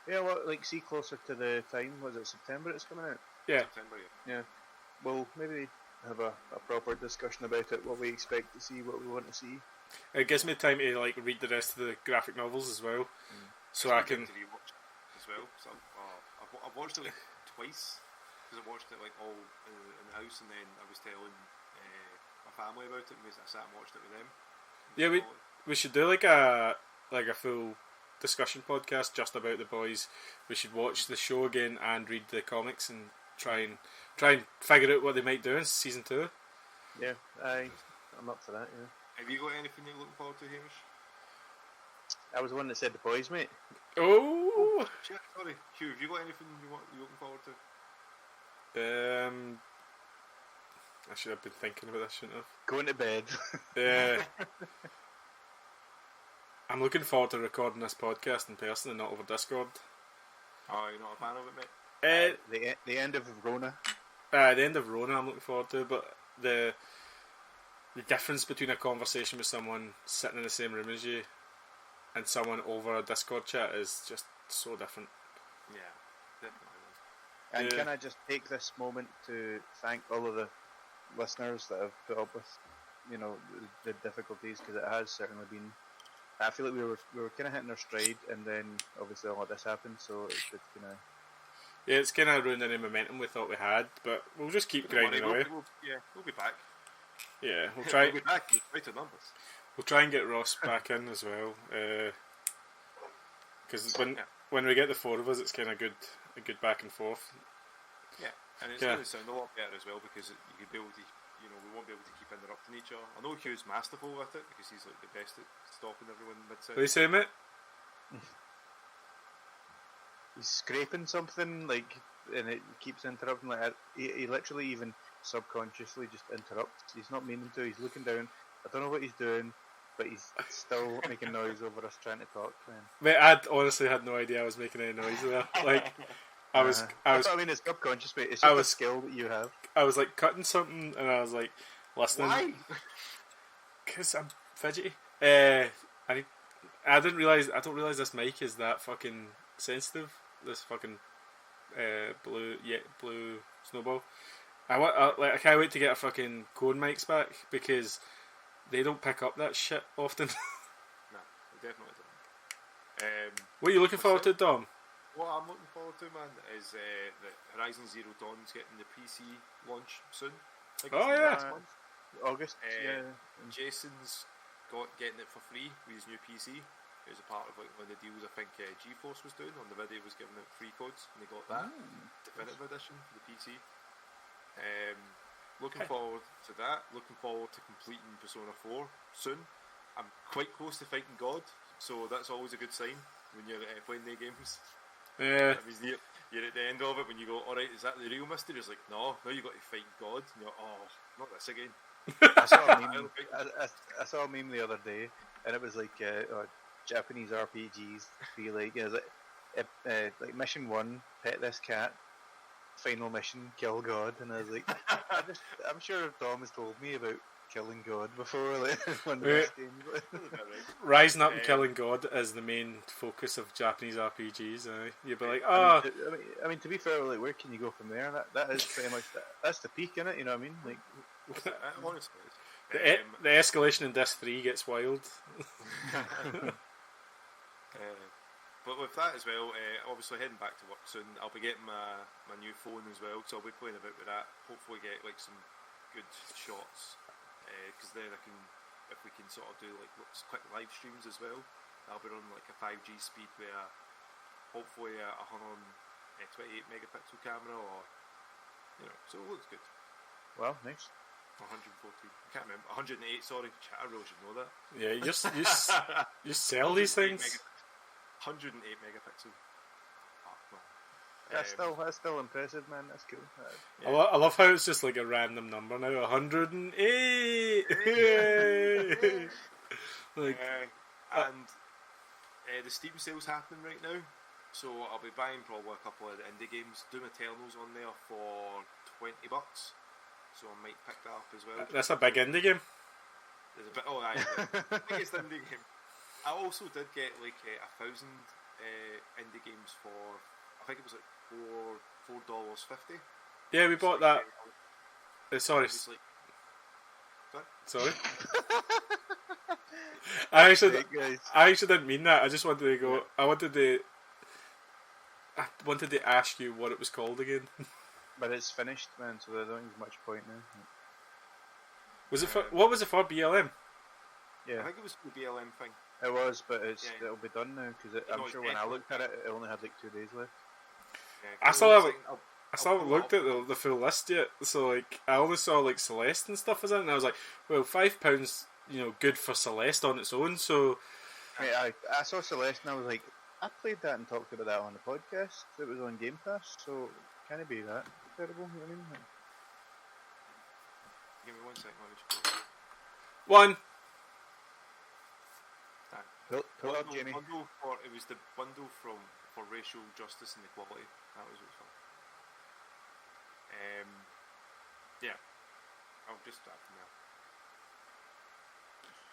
Yeah, well, like, see closer to the time, was it September it's coming out? Yeah. September, yeah. Well, maybe have a proper discussion about it, what we expect to see, what we want to see. It gives me time to like read the rest of the graphic novels as well, so I can. As well, so I've watched it like twice because I watched it like all in the house, and then I was telling my family about it because I sat and watched it with them. Yeah, we should do like a full discussion podcast just about The Boys. We should watch the show again and read the comics and try and figure out what they might do in season 2. Yeah, I'm up for that. Yeah. Have you got anything you're looking forward to, Hamish? I was the one that said The Boys, mate. Oh shit, sorry, Hugh. Have you got anything you're looking forward to? I should have been thinking about this, shouldn't I? Going to bed. Yeah. I'm looking forward to recording this podcast in person and not over Discord. Oh, you're not a fan of it, mate? The end of Rona. The end of Rona I'm looking forward to, but the difference between a conversation with someone sitting in the same room as you and someone over a Discord chat is just so different. Yeah, definitely. And can I just take this moment to thank all of the listeners that have put up with, the difficulties, because it has certainly been. I feel like we were kind of hitting our stride, and then obviously all of this happened, so it's kind of. Yeah, it's kind of ruined any momentum we thought we had, but we'll just keep grinding away. We'll be back. Yeah, we'll try. We'll be back with greater numbers. We'll try and get Ross back in as well, because when we get the four of us, it's kind of a good back and forth. Yeah, and it's going to sound a lot better as well, because you could be able to, we won't be able to keep interrupting each other. I know Hugh's masterful with it because he's like the best at stopping everyone mid-sentence. What are you saying, mate? He's scraping something, and it keeps interrupting. He literally even subconsciously just interrupts. He's not meaning to. He's looking down. I don't know what he's doing, but he's still making noise over us trying to talk to him. Mate, I honestly had no idea I was making any noise there. I was. It's subconscious, mate. It's just a skill that you have. I was cutting something, and I was listening. Why? Because I'm fidgety. I don't realize this mic is that fucking sensitive. This fucking blue snowball. I can't wait to get a fucking cone mics back because they don't pick up that shit often. No, they definitely don't. What are you looking forward to, Dom? What I'm looking forward to, man, is that Horizon Zero Dawn's getting the PC launch soon. Next month. August. Jason's getting it for free with his new PC. It was a part of one of the deals I think GeForce was doing. On the video was giving out free codes, and they got that definitive edition for the PC. Looking forward to that. Looking forward to completing Persona 4 soon. I'm quite close to fighting God, so that's always a good sign when you're playing the games. Yeah. That means you're at the end of it when you go, alright, is that the real mystery? It's like, no, now you've got to fight God. And you're not this again. I saw a meme the other day, and it was Japanese RPGs feel like mission 1, pet this cat, final mission, kill God, and I was like, I'm sure Tom has told me about killing God before, one of these games. Rising up and killing God is the main focus of Japanese RPGs. You'd be like, I mean, to be fair, where can you go from there? That is pretty much that's the peak, innit? You know what I mean? Honestly, the escalation in Disc 3 gets wild. But with that as well, obviously heading back to work soon, I'll be getting my new phone as well, so I'll be playing a bit with that. Hopefully get some good shots, because then if we can sort of do quick live streams as well, I'll be running a 5G speed where hopefully a 128 megapixel camera, or so it looks good. Well, nice. 114. I can't remember. 108. Sorry, I really should know that. Yeah, you just sell these things. 108 megapixel. That's still impressive, man. That's cool. Yeah. I love how it's just a random number now. 108. And the Steam sale's happening right now, so I'll be buying probably a couple of the indie games. Doom Eternal's on there for $20, so I might pick that up as well. That's a big indie game. There's a bit. The biggest indie game. I also did get 1,000 indie games for, I think it was $4.50. Yeah, we bought that. Sorry. Sorry. I actually didn't mean that. I just wanted to go. I wanted to ask you what it was called again. But it's finished, man. So there don't be much point now. Was it for? What was it for? BLM. Yeah. I think it was the BLM thing. It was, but it'll be done now because I'm sure when I looked at it, it only had 2 days left. Yeah, I still haven't looked at the full list yet. So I only saw Celeste and stuff as it, and I was like, well, £5, good for Celeste on its own. So I saw Celeste and I was like, I played that and talked about that on the podcast. It was on Game Pass, so can it be that terrible? You know what I mean? give me 1 second. Let me just... One. Pull up, Jamie. It was the bundle for racial justice and equality. That was what it was for. Yeah. I'll just start from there.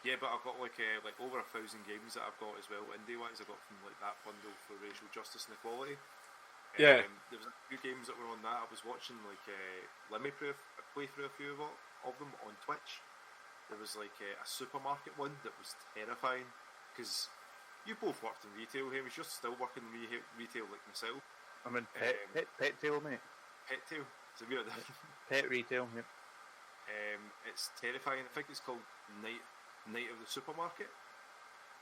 Yeah, but I've got like over 1,000 games that I've got as well. Indie wise, I got from like that bundle for racial justice and equality. Yeah. There was a few games that were on that. I was watching like let me play through a few of them on Twitch. There was like a supermarket one that was terrifying because you both worked in retail, Hamish. You're still working in retail like myself. I'm in pet tail, mate. Pet tail. It's a weird. Pet retail. Yep. It's terrifying. I think it's called Night of the Supermarket.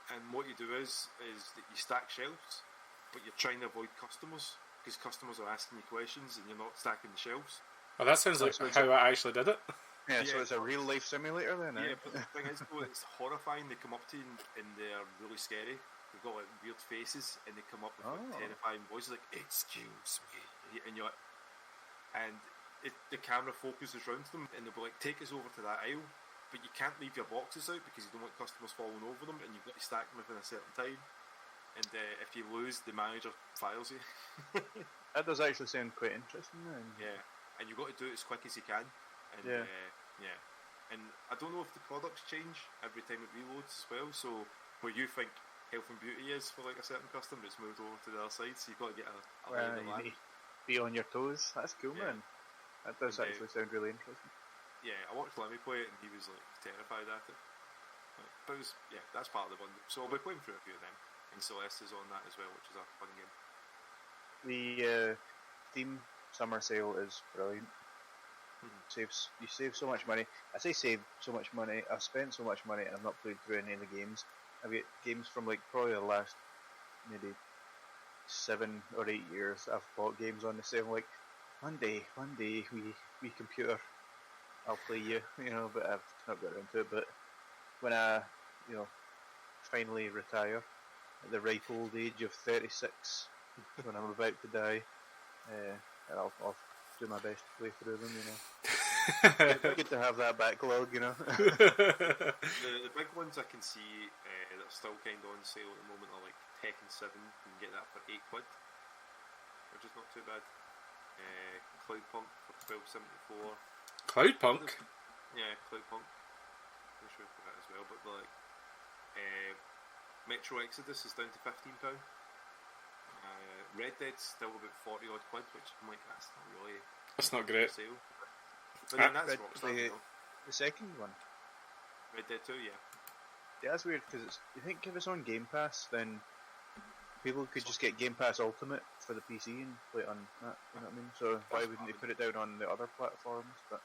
And what you do is that you stack shelves, but you're trying to avoid customers because customers are asking you questions and you're not stacking the shelves. Oh, that sounds like how I actually did it. Yeah, so it's a real life simulator then. Yeah, but the thing is, though, it's horrifying. They come up to you and they're really scary. They've got like weird faces and they come up with like terrifying voices like "Excuse me," and you're like, and the camera focuses around them and they'll be like, "Take us over to that aisle," but you can't leave your boxes out because you don't want customers falling over them, and you've got to stack them within a certain time. And if you lose, the manager fires you. That does actually sound quite interesting. Then. Yeah, and you've got to do it as quick as you can. And, yeah, and I don't know if the products change every time it reloads as well. So where you think health and beauty is for like a certain customer, it's moved over to the other side. So you've got to get a line of you land. need to be on your toes. That's cool, man. That does actually sound really interesting. Yeah, I watched Lemmy play it, and he was like terrified at it. But it was, that's part of the bundle. So I'll be playing through a few of them. And Celeste is on that as well, which is a fun game. The Steam Summer Sale is brilliant. You save so much money. I say save so much money. I've spent so much money and I've not played through any of the games. I've got games from like probably the last maybe 7 or 8 years. I've bought games on the sale. Like one day, we computer, I'll play you, But I've not got around to it. But when I, finally retire at the ripe old age of 36, when I'm about to die, I'll do my best to play through them, It's good to have that backlog, The big ones I can see that are still kind of on sale at the moment are like Tekken 7. You can get that for £8, which is not too bad. Cloudpunk for $12.74. Cloudpunk? Yeah, Cloudpunk. I'm sure for that as well, but like Metro Exodus is down to £15. Red Dead's still about 40 odd quid, which I'm like, that's not really. That's not great. Sale. But then that's Rockstar, the second one. Red Dead 2, yeah. Yeah, that's weird because you think if it's on Game Pass, then people could just get Game Pass Ultimate for the PC and play it on that. You know what I mean? So why wouldn't they put it down on the other platforms? But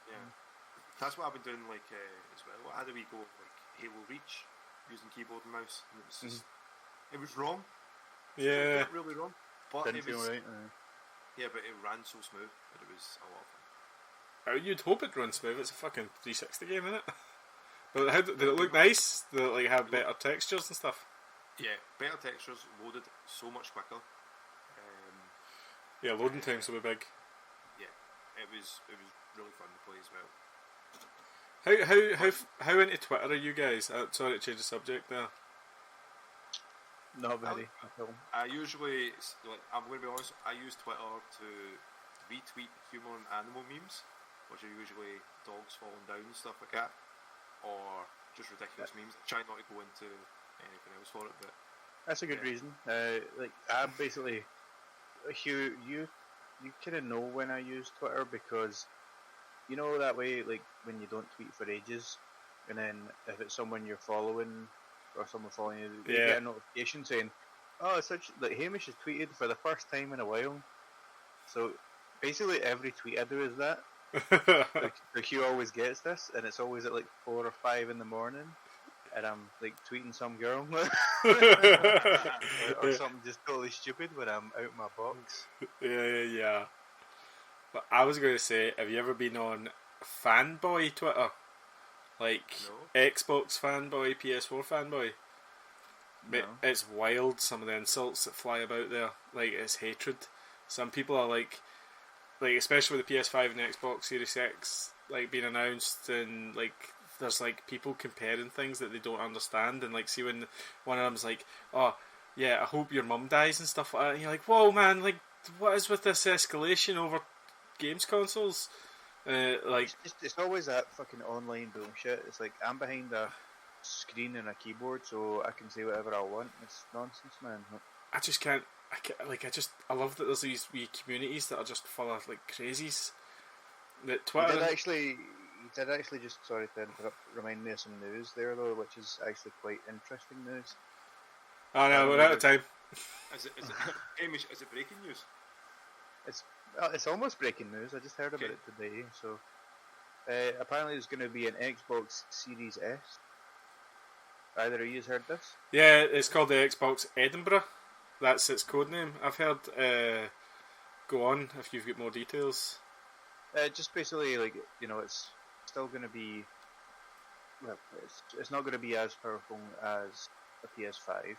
that's what I've been doing like as well. How do we go like Halo Reach using keyboard and mouse? And it was just, it was wrong. Yeah, it was really wrong. But didn't it was, feel right. Yeah, but it ran so smooth that it was a lot of fun. You'd hope it runs smooth. It's a fucking 360 game, isn't it? But how did it look nice? Did it like have better textures and stuff? Yeah, better textures, loaded so much quicker. Yeah, loading times will be big. Yeah, it was really fun to play as well. How into Twitter are you guys? Sorry to change the subject there. Not very. I usually, I'm going to be honest, I use Twitter to retweet human and animal memes, which are usually dogs falling down and stuff like that, or just ridiculous memes. I try not to go into anything else for it, but that's a good reason. I'm basically, Hugh, you kind of know when I use Twitter because that way, like when you don't tweet for ages, and then if it's someone you're following or someone following you, you get a notification saying, "Oh, Hamish has tweeted for the first time in a while." So basically, every tweet I do is that. The Hugh always gets this, and it's always at like 4 or 5 in the morning, and I'm like tweeting some girl or something just totally stupid when I'm out my box. Yeah. But I was going to say, have you ever been on fanboy Twitter? Like Xbox fanboy, PS4 fanboy? No. It's wild, some of the insults that fly about there. Like, it's hatred. Some people are like, like especially with the PS5 and the Xbox Series X like being announced, and like there's like people comparing things that they don't understand, and like see when one of them's like, oh yeah, I hope your mum dies and stuff like that, and you're like, whoa man, like what is with this escalation over games consoles? Like it's always that fucking online bullshit. It's like I'm behind a screen and a keyboard, so I can say whatever I want. It's nonsense, man. I just can't. I love that there's these wee communities that are just full of like crazies. That Twitter. He did actually just, sorry to interrupt, remind me of some news there though, which is actually quite interesting news. Oh no, we're out of time. Is it Hamish, is it breaking news? It's almost breaking news. I just heard about it today. So apparently there's going to be an Xbox Series S. Either of you has heard this? Yeah, it's called the Xbox Edinburgh. That's its code name. I've heard. Go on if you've got more details. Just basically, like, you know, it's still going to be. Well, it's not going to be as powerful as a PS5.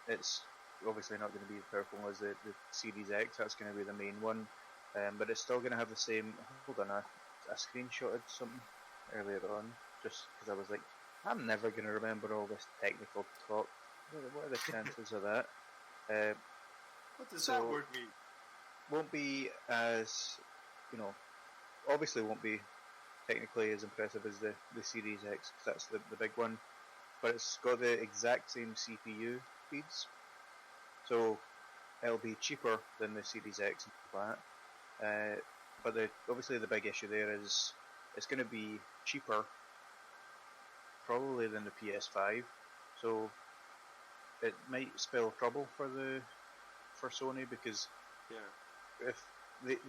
It's obviously not going to be as powerful as the Series X. That's going to be the main one, but it's still going to have the same. Hold on, I screenshotted something earlier on, just because I was like, I'm never going to remember all this technical talk. What are the chances of that? What does that word mean? Won't be as, you know, obviously won't be technically as impressive as the Series X, because that's the big one, but it's got the exact same CPU speeds, so it'll be cheaper than the Series X and stuff like that. But obviously the big issue there is it's going to be cheaper probably than the PS5, so it might spell trouble for Sony, because if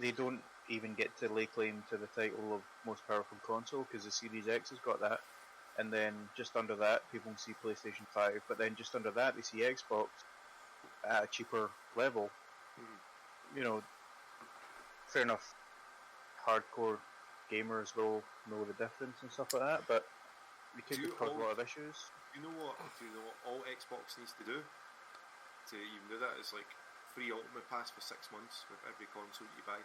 they don't even get to lay claim to the title of most powerful console, because the Series X has got that, and then just under that people can see PlayStation 5, but then just under that they see Xbox at a cheaper level. You know, fair enough, hardcore gamers will know the difference and stuff like that, but it could cause a lot of issues. Do you know what all Xbox needs to do to even do that? Is like free Ultimate Pass for 6 months with every console you buy.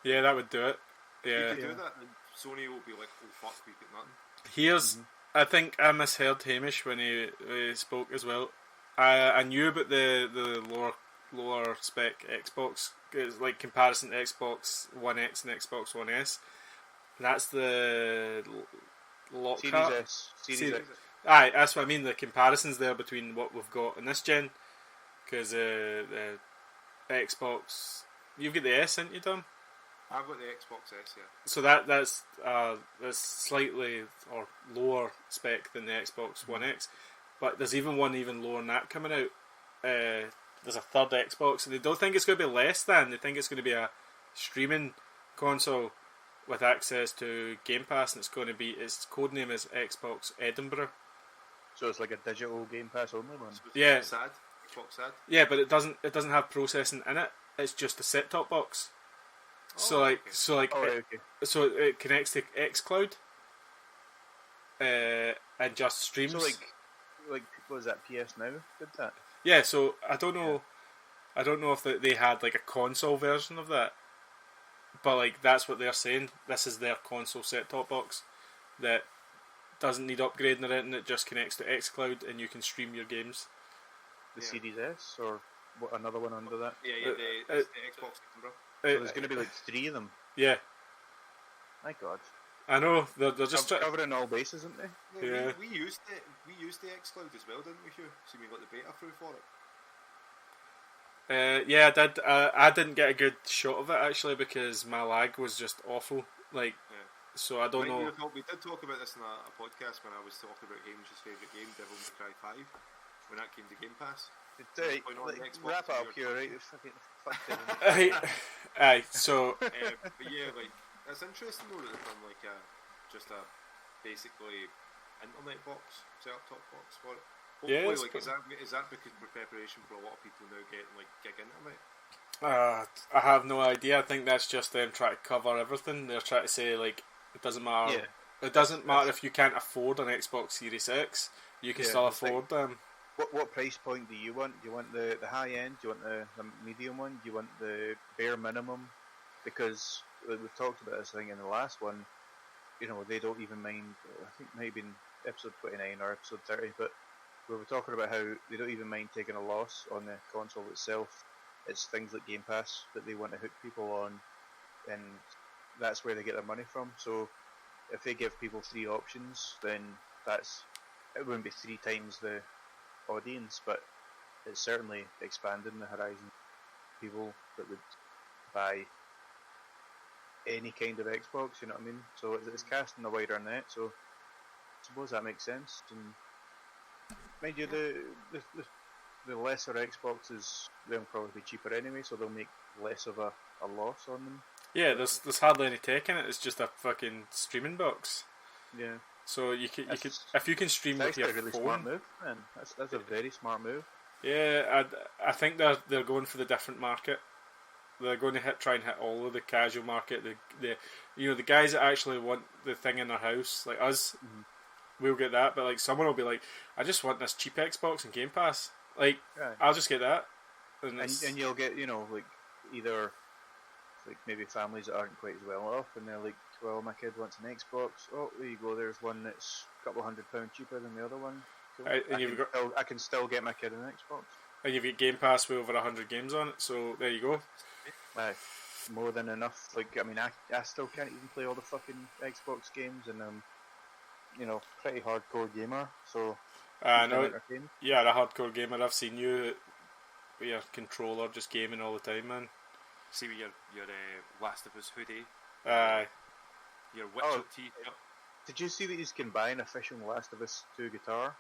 Yeah, that would do it. Yeah. If you do that, then Sony will be like, oh fuck, we get nothing. Here's, I think I misheard Hamish when he spoke as well. I knew about the lower spec Xbox, it's like comparison to Xbox One X and Xbox One S. That's the Lockhart. Series S. Series X. Aye, that's what I mean. The comparisons there between what we've got in this gen, because the Xbox, you've got the S, haven't you, Dom? I've got the Xbox S, yeah. So that's slightly or lower spec than the Xbox One X, but there's even one even lower than that coming out. There's a third Xbox, and they don't think it's going to be less than. They think it's going to be a streaming console with access to Game Pass, and its code name is Xbox Edinburgh. So it's like a digital Game Pass only one. Yeah. Xbox sad. Yeah, but it doesn't have processing in it. It's just a set-top box. So it connects to xCloud, and just streams. So like what was that, PS Now did that? Yeah. So I don't know if they had like a console version of that, but like that's what they're saying. This is their console set-top box that doesn't need upgrading or anything. It just connects to xCloud, and you can stream your games. The Series S, or what, another one under that? Yeah, the Xbox Edinburgh. So there's going to be like 3 of them. Yeah. My God. I know they're just covering all bases, aren't they? Yeah. We used the xCloud as well, didn't we, Hugh? So we got the beta through for it. Yeah, I did. I didn't get a good shot of it actually because my lag was just awful. Like, so I don't know. We did talk about this in a podcast when I was talking about Hamish's favourite game, Devil May Cry 5, when that came to Game Pass. Wrap it up here, right? Aye, so. But yeah, like, it's interesting though that they've done like just a basically internet box, set-top box for it. Hopefully, like, is that because for preparation for a lot of people now getting like gig internet? I have no idea. I think that's just them trying to cover everything. They're trying to say like it doesn't matter. Yeah. It doesn't matter if you can't afford an Xbox Series X. You can still afford them. What price point do you want? Do you want the high end? Do you want the medium one? Do you want the bare minimum? Because we've talked about this thing in the last one. You know, they don't even mind. I think maybe in episode 29 or episode 30, but we were talking about how they don't even mind taking a loss on the console itself. It's things like Game Pass that they want to hook people on, and that's where they get their money from. So if they give people 3 options, then it wouldn't be 3 times the audience, but it's certainly expanding the horizon. People that would buy any kind of Xbox, you know what I mean? So it's casting a wider net. So I suppose that makes sense. And mind you, the lesser Xboxes, they'll probably be cheaper anyway, so they'll make less of a loss on them. Yeah, there's hardly any tech in it. It's just a fucking streaming box. Yeah. So you could if you can stream with your a really phone. Smart move, man. That's a very smart move. Yeah, I think they're going for the different market. They're going to try and hit all of the casual market. The guys that actually want the thing in their house, like us, we'll get that. But like someone will be like, I just want this cheap Xbox and Game Pass. Like, I'll just get that. And you'll get, like either like maybe families that aren't quite as well off, and they're like, well, my kid wants an Xbox. Oh, there you go. There's one that's a couple £100 cheaper than the other one. Cool. I can still get my kid an Xbox. And you've got Game Pass with over 100 games on it, so there you go. More than enough. Like, I mean, I still can't even play all the fucking Xbox games, and pretty hardcore gamer. So no, yeah, a hardcore gamer. I've seen you with your controller just gaming all the time, man. See with your Last of Us hoodie. Your Witcher t-shirt. Did you see that you can buy an official Last of Us 2 guitar?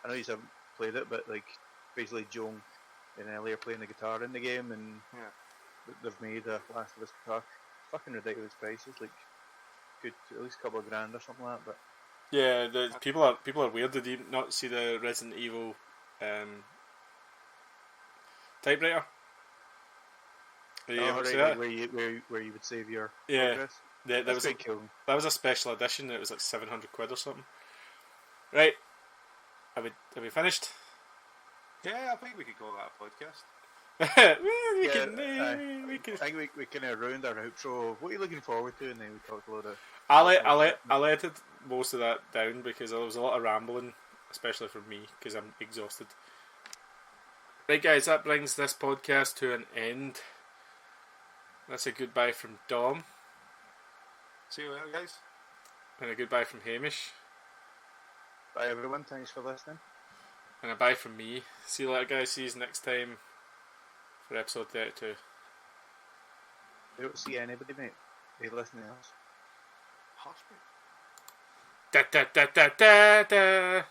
I know you haven't played it, but like basically Joel and Ellie are playing the guitar in the game, and they've made a Last of Us guitar. Fucking ridiculous prices, like good at least a couple of grand or something like that. But yeah, people are weird. Did you not see the Resident Evil typewriter? Where you would save your progress. Yeah, that was cool. That was a special edition. It was like £700 or something. Right, are we finished? Yeah, I think we could call that a podcast. I think we kind of ruined our outro. What are you looking forward to? And then we talked a lot of. I let it most of that down because there was a lot of rambling, especially from me because I'm exhausted. Right, guys, that brings this podcast to an end. That's a goodbye from Dom. See you later, guys. And a goodbye from Hamish. Bye, everyone. Thanks for listening. And a bye from me. See you later, guys. See you next time for episode 32. I don't see anybody, mate. Hey, listening else. Hush me. Da da da da da da.